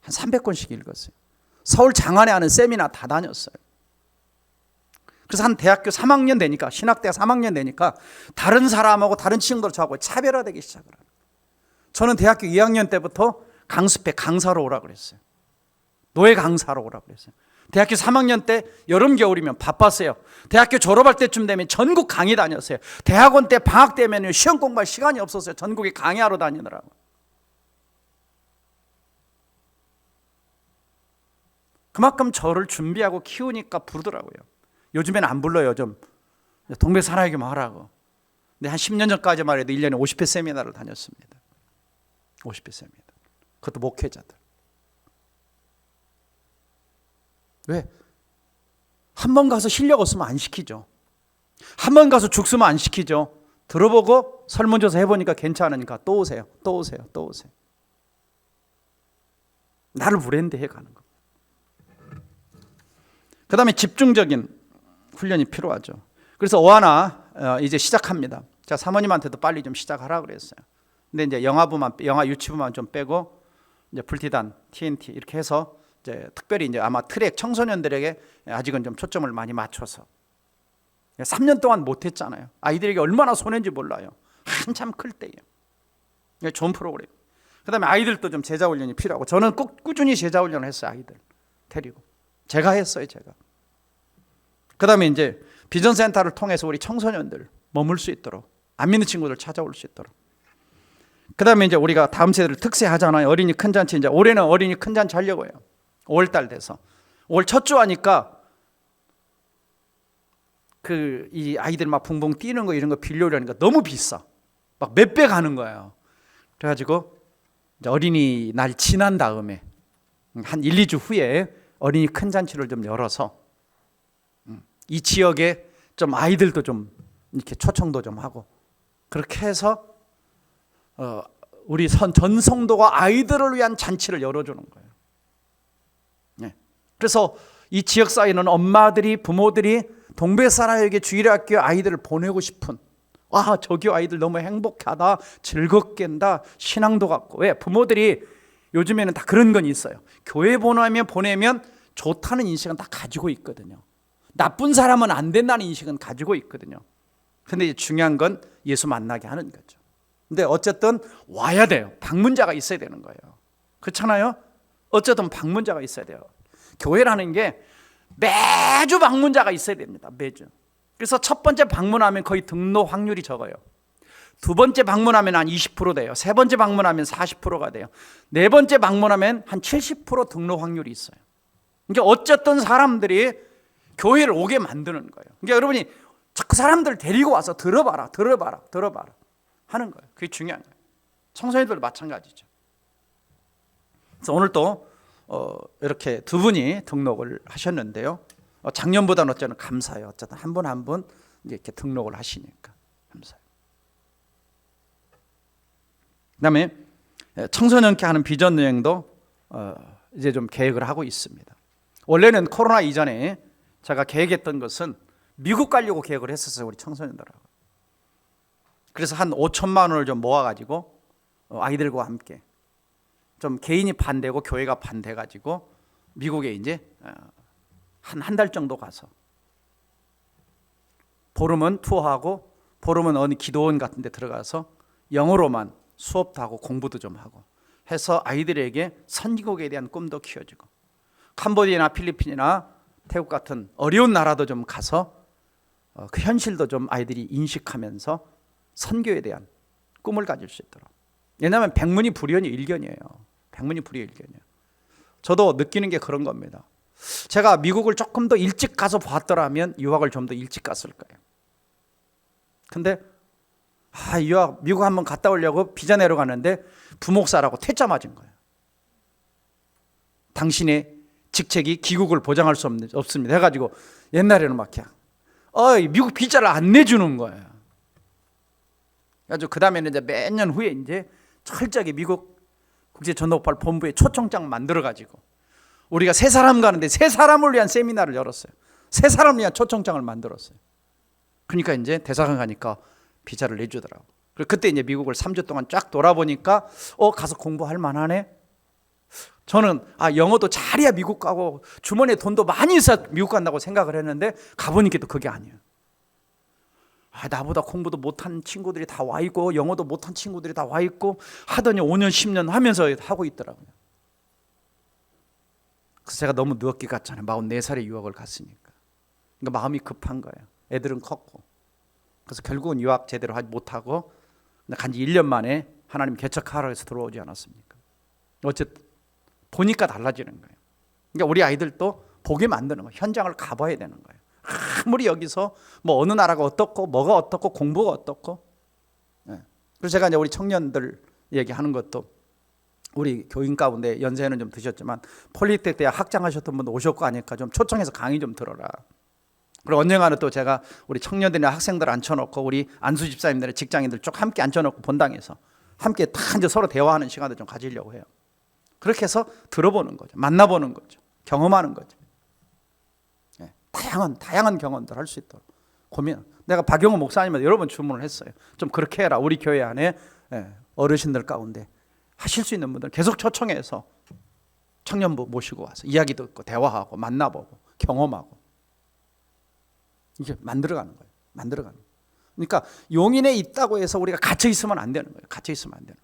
한 300권씩 읽었어요. 서울 장안에 하는 세미나 다 다녔어요. 그래서 한 대학교 3학년 되니까, 신학대학 3학년 되니까 다른 사람하고 다른 친구들 저하고 차별화되기 시작을 해요. 저는 대학교 2학년 때부터 강습회 강사로 오라고 그랬어요. 노예 강사로 오라고 그랬어요. 대학교 3학년 때 여름 겨울이면 바빴어요. 대학교 졸업할 때쯤 되면 전국 강의 다녔어요. 대학원 때 방학 되면 시험 공부할 시간이 없었어요. 전국에 강의하러 다니느라고. 그만큼 저를 준비하고 키우니까 부르더라고요. 요즘에는 안 불러요. 좀 동백사나이교만 하라고. 근데 한 10년 전까지만 해도 1년에 50회 세미나를 다녔습니다. 50회 세미나. 그것도 목회자들. 왜? 한 번 가서 실력 없으면 안 시키죠. 한 번 가서 죽 쓰면 안 시키죠. 들어보고 설문조사 해보니까 괜찮으니까 또 오세요. 또 오세요. 또 오세요. 나를 브랜드해 가는 거. 그 다음에 집중적인 훈련이 필요하죠. 그래서 어하나 이제 시작합니다. 제가 사모님한테도 빨리 좀 시작하라고 그랬어요. 근데 이제 영화 유치부만 좀 빼고 이제 불티단, TNT 이렇게 해서 이제 특별히 이제 아마 트랙 청소년들에게 아직은 좀 초점을 많이 맞춰서 3년 동안 못했잖아요. 아이들에게 얼마나 손해인지 몰라요. 한참 클 때예요. 좋은 프로그램. 그 다음에 아이들도 좀 제자훈련이 필요하고 저는 꼭 꾸준히 제자훈련을 했어요. 아이들 데리고. 제가 했어요. 제가. 그 다음에 이제 비전센터를 통해서 우리 청소년들 머물 수 있도록 안 믿는 친구들 찾아올 수 있도록. 그 다음에 이제 우리가 다음 세대를 특세하잖아요. 어린이 큰 잔치. 이제 올해는 어린이 큰 잔치 하려고 해요. 5월달 돼서. 5월 첫 주 하니까 이 아이들 막 붕붕 뛰는 거 이런 거 빌려오려니까 너무 비싸. 막 몇 배 가는 거예요. 그래가지고 이제 어린이날 지난 다음에 한 1, 2주 후에 어린이 큰 잔치를 좀 열어서 이 지역에 좀 아이들도 좀 이렇게 초청도 좀 하고 그렇게 해서 우리 전 성도가 아이들을 위한 잔치를 열어주는 거예요. 네. 그래서 이 지역 사이는 엄마들이 부모들이 동백사나이교회 주일학교 아이들을 보내고 싶은 저 교회 아이들 너무 행복하다 즐겁게 한다 신앙도 갖고 왜 부모들이 요즘에는 다 그런 건 있어요. 교회 보내면 좋다는 인식은 다 가지고 있거든요. 나쁜 사람은 안 된다는 인식은 가지고 있거든요. 근데 중요한 건 예수 만나게 하는 거죠. 근데 어쨌든 와야 돼요. 방문자가 있어야 되는 거예요. 그렇잖아요? 어쨌든 방문자가 있어야 돼요. 교회라는 게 매주 방문자가 있어야 됩니다. 매주. 그래서 첫 번째 방문하면 거의 등록 확률이 적어요. 두 번째 방문하면 한 20% 돼요. 세 번째 방문하면 40%가 돼요. 네 번째 방문하면 한 70% 등록 확률이 있어요. 그러니까 어쨌든 사람들이 교회를 오게 만드는 거예요. 그러니까 여러분이 자꾸 사람들 데리고 와서 들어봐라 하는 거예요. 그게 중요한 거예요. 청소년들도 마찬가지죠. 그래서 오늘 또 이렇게 두 분이 등록을 하셨는데요. 작년보다는 어쨌든 감사해요. 어쨌든 한 분 한 분 이렇게 등록을 하시니까 감사해요. 그다음에 청소년께 하는 비전 여행도 이제 좀 계획을 하고 있습니다. 원래는 코로나 이전에 제가 계획했던 것은 미국 가려고 계획을 했었어요. 우리 청소년들하고. 그래서 한 5천만 원을 좀 모아가지고 아이들과 함께 좀 개인이 반대고 교회가 반대가지고 미국에 이제 한 달 정도 가서 보름은 투어하고 보름은 어느 기도원 같은 데 들어가서 영어로만 수업도 하고 공부도 좀 하고 해서 아이들에게 선지국에 대한 꿈도 키워주고 캄보디아나 필리핀이나 태국 같은 어려운 나라도 좀 가서 그 현실도 좀 아이들이 인식하면서 선교에 대한 꿈을 가질 수 있도록. 왜냐하면 백문이 불여의 일견이에요. 백문이 불여의 일견이에요. 저도 느끼는 게 그런 겁니다. 제가 미국을 조금 더 일찍 가서 봤더라면 유학을 좀 더 일찍 갔을 거예요. 근데 유학 미국 한번 갔다 오려고 비자 내러 갔는데 부목사라고 퇴짜 맞은 거예요. 당신의 직책이 귀국을 보장할 수 없습니다 해가지고 옛날에는 막 그냥 미국 비자를 안 내주는 거예요. 그래서 그 다음에는 이제 몇 년 후에 이제 철저하게 미국 국제전도파 본부에 초청장 만들어가지고 우리가 세 사람 가는데 세 사람을 위한 세미나를 열었어요. 세 사람을 위한 초청장을 만들었어요. 그러니까 이제 대사관 가니까 비자를 내주더라고. 그리고 그때 이제 미국을 3주 동안 쫙 돌아보니까 가서 공부할 만하네. 저는 영어도 잘해야 미국 가고 주머니에 돈도 많이 있어야 미국 간다고 생각을 했는데 가보니까 또 그게 아니에요. 나보다 공부도 못한 친구들이 다 와 있고 영어도 못한 친구들이 다 와 있고 하더니 5년 10년 하면서 하고 있더라고요. 그래서 제가 너무 늦게 갔잖아요. 44살에 유학을 갔으니까. 그러니까 마음이 급한 거예요. 애들은 컸고. 그래서 결국은 유학 제대로 하지 못하고 간지 1년 만에 하나님 개척하라 해서 들어오지 않았습니까? 어쨌든 보니까 달라지는 거예요. 그러니까 우리 아이들도 보게 만드는 거예요. 현장을 가봐야 되는 거예요. 아무리 여기서 뭐 어느 나라가 어떻고 뭐가 어떻고 공부가 어떻고. 그래서 제가 이제 우리 청년들 얘기하는 것도 우리 교인 가운데 연세는 좀 드셨지만 폴리텍 대학 학장하셨던 분도 오셨고 하니까 좀 초청해서 강의 좀 들어라. 그리고 언젠가는 또 제가 우리 청년들이나 학생들 앉혀놓고 우리 안수 집사님들의 직장인들 쭉 함께 앉혀놓고 본당에서 함께 다 이제 서로 대화하는 시간을 좀 가지려고 해요. 그렇게 해서 들어보는 거죠. 만나보는 거죠. 경험하는 거죠. 다양한 경험들 할 수 있도록 고민. 내가 박영호 목사님한테 여러 번 주문을 했어요. 좀 그렇게 해라. 우리 교회 안에 어르신들 가운데 하실 수 있는 분들 계속 초청해서 청년부 모시고 와서 이야기 듣고 대화하고 만나보고 경험하고 이게 만들어가는 거예요. 만들어가는 거예요. 그러니까 용인에 있다고 해서 우리가 갇혀 있으면 안 되는 거예요. 갇혀 있으면 안 되는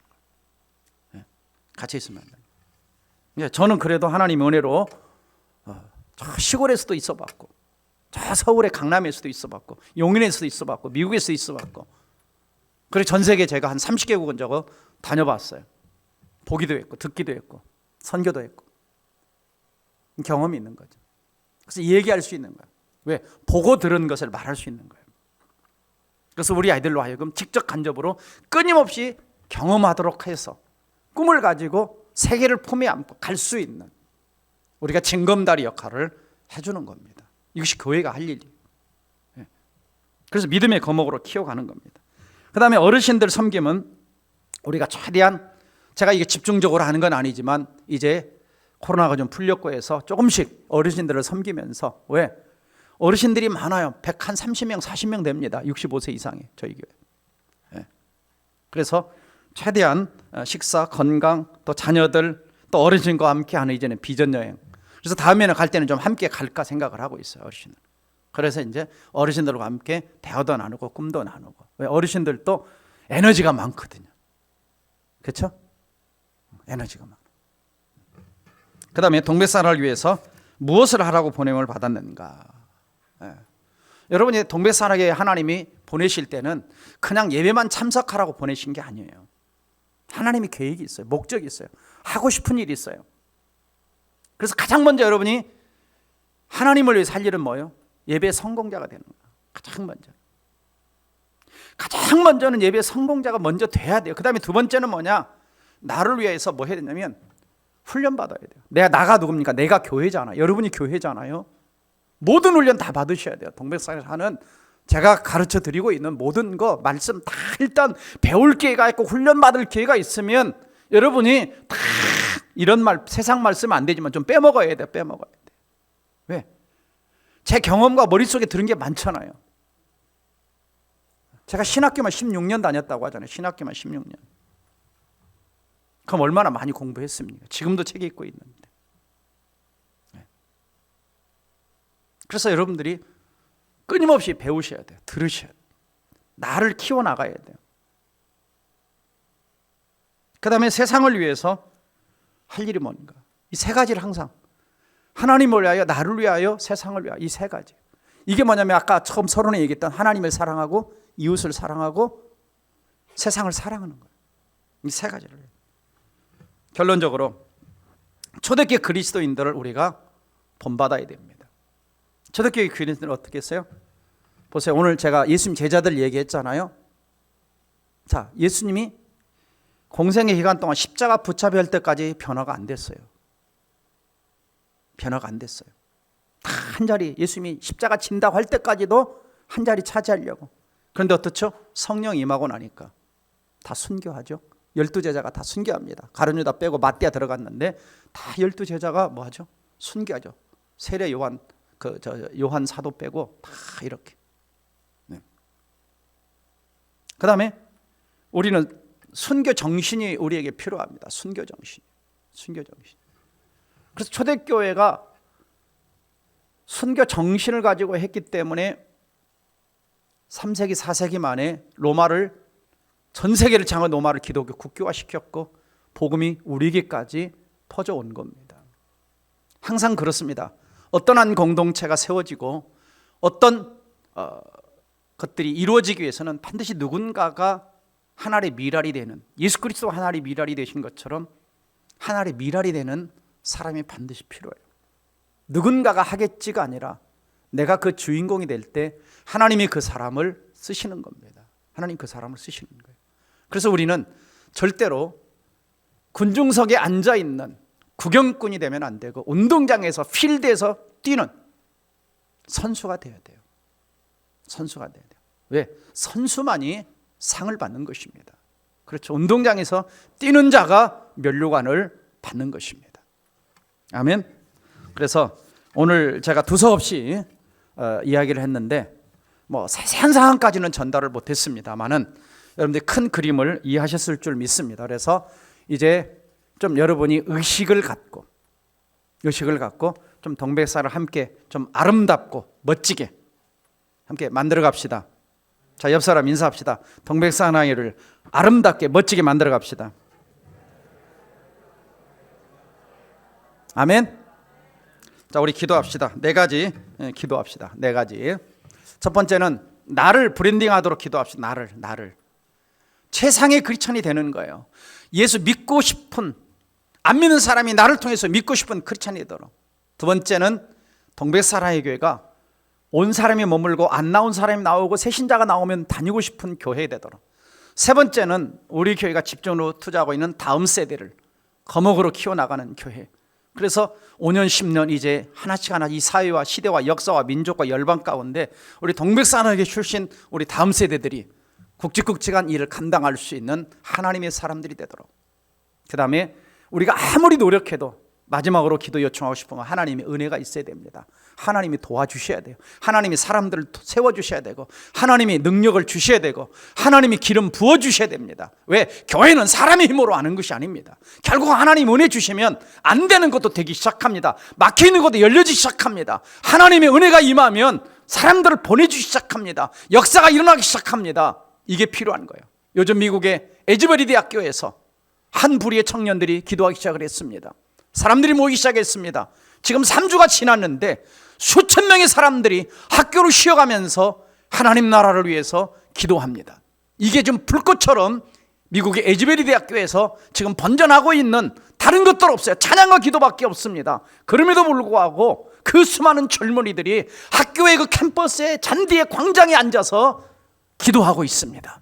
거예요. 갇혀 있으면 안 되는 거예요. 저는 그래도 하나님 은혜로 저 시골에서도 있어봤고 저 서울의 강남에서도 있어봤고 용인에서도 있어봤고 미국에서도 있어봤고 그리고 전 세계 제가 한 30개국은 저거 다녀봤어요. 보기도 했고 듣기도 했고 선교도 했고 경험이 있는 거죠. 그래서 얘기할 수 있는 거예요. 왜? 보고 들은 것을 말할 수 있는 거예요. 그래서 우리 아이들로 하여금 직접 간접으로 끊임없이 경험하도록 해서 꿈을 가지고 세계를 품에 안고 갈 수 있는 우리가 징검다리 역할을 해주는 겁니다. 이것이 교회가 할 일이에요. 그래서 믿음의 거목으로 키워가는 겁니다. 그 다음에 어르신들 섬김은 우리가 최대한 제가 이게 집중적으로 하는 건 아니지만 이제 코로나가 좀 풀렸고 해서 조금씩 어르신들을 섬기면서 왜? 어르신들이 많아요. 130명, 40명 됩니다. 65세 이상의 저희 교회. 그래서 최대한 식사, 건강, 또 자녀들, 또 어르신과 함께하는 이제는 비전 여행. 그래서 다음에는 갈 때는 좀 함께 갈까 생각을 하고 있어요. 어르신들. 그래서 이제 어르신들과 함께 대화도 나누고 꿈도 나누고. 왜? 어르신들도 에너지가 많거든요. 그렇죠? 에너지가 많아. 그 다음에 동백사랑을 위해서 무엇을 하라고 보냄을 받았는가. 여러분이 동백사랑에 하나님이 보내실 때는 그냥 예배만 참석하라고 보내신 게 아니에요. 하나님이 계획이 있어요. 목적이 있어요. 하고 싶은 일이 있어요. 그래서 가장 먼저 여러분이 하나님을 위해서 할 일은 뭐예요? 예배 성공자가 되는 거예요. 가장 먼저는 예배 성공자가 먼저 돼야 돼요. 그 다음에 두 번째는 뭐냐? 나를 위해서 뭐 해야 되냐면 훈련 받아야 돼요. 나가 누굽니까? 내가 교회잖아. 여러분이 교회잖아요. 모든 훈련 다 받으셔야 돼요. 동백사랑에서 하는 제가 가르쳐 드리고 있는 모든 거 말씀 다 일단 배울 기회가 있고 훈련 받을 기회가 있으면 여러분이 다 이런 말 세상 말씀 안 되지만 좀 빼먹어야 돼요. 빼먹어야 돼요. 왜? 제 경험과 머릿속에 들은 게 많잖아요. 제가 신학교만 16년 다녔다고 하잖아요. 신학교만 16년. 그럼 얼마나 많이 공부했습니까? 지금도 책 읽고 있는데. 그래서 여러분들이 끊임없이 배우셔야 돼요. 들으셔야 돼요. 나를 키워나가야 돼요. 그 다음에 세상을 위해서 할 일이 뭔가. 이 세 가지를 항상 하나님을 위하여, 나를 위하여, 세상을 위하여. 이 세 가지. 이게 뭐냐면 아까 처음 서론에 얘기했던 하나님을 사랑하고 이웃을 사랑하고 세상을 사랑하는 거예요. 이 세 가지를. 결론적으로 초대교회 그리스도인들을 우리가 본받아야 됩니다. 초대교회 그리스도인들은 어떻게 했어요? 보세요. 오늘 제가 예수님 제자들 얘기했잖아요. 자, 예수님이 공생의 기간 동안 십자가 붙잡혀야 할 때까지 변화가 안 됐어요. 변화가 안 됐어요. 다 한 자리, 예수님이 십자가 진다고 할 때까지도 한 자리 차지하려고. 그런데 어떻죠? 성령 임하고 나니까 다 순교하죠. 12제자가 다 순교합니다. 가룟 유다 빼고 마띠아 들어갔는데 다 12제자가 뭐 하죠? 순교하죠. 세례 요한 요한 사도 빼고 다 이렇게. 네. 그다음에 우리는 순교 정신이 우리에게 필요합니다. 순교 정신. 순교 정신. 그래서 초대교회가 순교 정신을 가지고 했기 때문에 3세기 4세기 만에 로마를 전 세계를 장악한 로마를 기독교 국교화시켰고 복음이 우리에게까지 퍼져온 겁니다. 항상 그렇습니다. 어떤 한 공동체가 세워지고 어떤 것들이 이루어지기 위해서는 반드시 누군가가 하나의 미랄이 되는, 예수 그리스도가 하나의 미랄이 되신 것처럼 하나의 미랄이 되는 사람이 반드시 필요해요. 누군가가 하겠지가 아니라 내가 그 주인공이 될 때 하나님이 그 사람을 쓰시는 겁니다. 하나님 그 사람을 쓰시는 거예요. 그래서 우리는 절대로 군중석에 앉아있는 구경꾼이 되면 안 되고 운동장에서 필드에서 뛰는 선수가 되어야 돼요. 선수가 되어야 돼요. 왜? 선수만이 상을 받는 것입니다. 그렇죠. 운동장에서 뛰는 자가 면류관을 받는 것입니다. 아멘. 그래서 오늘 제가 두서없이 이야기를 했는데 세세한 사항까지는 전달을 못했습니다만은 여러분들이 큰 그림을 이해하셨을 줄 믿습니다. 그래서 이제 좀 여러분이 의식을 갖고 좀 동백사를 함께 좀 아름답고 멋지게 함께 만들어 갑시다. 자, 옆 사람 인사합시다. 동백사나이를 아름답게 멋지게 만들어 갑시다. 아멘. 자, 우리 기도합시다. 4가지 기도합시다. 4가지. 첫 번째는 나를 브랜딩하도록 기도합시다. 나를 최상의 크리스찬이 되는 거예요. 예수 믿고 싶은, 안 믿는 사람이 나를 통해서 믿고 싶은 크리스찬이 되도록. 두 번째는 동백사랑의 교회가 온 사람이 머물고 안 나온 사람이 나오고 새신자가 나오면 다니고 싶은 교회 되도록. 세 번째는 우리 교회가 집중으로 투자하고 있는 다음 세대를 거목으로 키워나가는 교회. 그래서 5년 10년 이제 하나씩 이 사회와 시대와 역사와 민족과 열방 가운데 우리 동백사랑의 출신 우리 다음 세대들이 굵직굵직한 일을 감당할 수 있는 하나님의 사람들이 되도록. 그 다음에 우리가 아무리 노력해도 마지막으로 기도 요청하고 싶으면 하나님의 은혜가 있어야 됩니다. 하나님이 도와주셔야 돼요. 하나님이 사람들을 세워주셔야 되고 하나님이 능력을 주셔야 되고 하나님이 기름 부어주셔야 됩니다. 왜? 교회는 사람의 힘으로 하는 것이 아닙니다. 결국 하나님 은혜 주시면 안 되는 것도 되기 시작합니다. 막혀있는 것도 열려지기 시작합니다. 하나님의 은혜가 임하면 사람들을 보내주기 시작합니다. 역사가 일어나기 시작합니다. 이게 필요한 거예요. 요즘 미국의 에즈베리 대학교에서 한 부리의 청년들이 기도하기 시작을 했습니다. 사람들이 모이기 시작했습니다. 지금 3주가 지났는데 수천 명의 사람들이 학교를 쉬어가면서 하나님 나라를 위해서 기도합니다. 이게 좀 불꽃처럼 미국의 에즈베리 대학교에서 지금 번져나고 있는 다른 것들 없어요. 찬양과 기도밖에 없습니다. 그럼에도 불구하고 그 수많은 젊은이들이 학교의 그 캠퍼스의 잔디의 광장에 앉아서 기도하고 있습니다.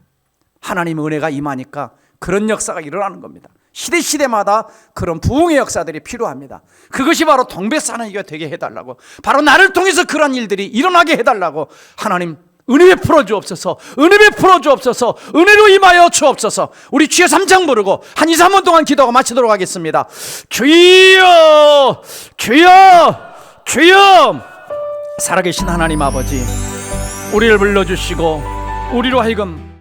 하나님의 은혜가 임하니까 그런 역사가 일어나는 겁니다. 시대마다 그런 부흥의 역사들이 필요합니다. 그것이 바로 동백사나이가 되게 해달라고, 바로 나를 통해서 그런 일들이 일어나게 해달라고 하나님 은혜 베풀어 주옵소서, 은혜 베풀어 주옵소서, 은혜로 임하여 주옵소서. 우리 주여 3장 부르고 한 2, 3분 동안 기도하고 마치도록 하겠습니다. 주여 주여 주여. 살아계신 하나님 아버지, 우리를 불러주시고 우리로 하여금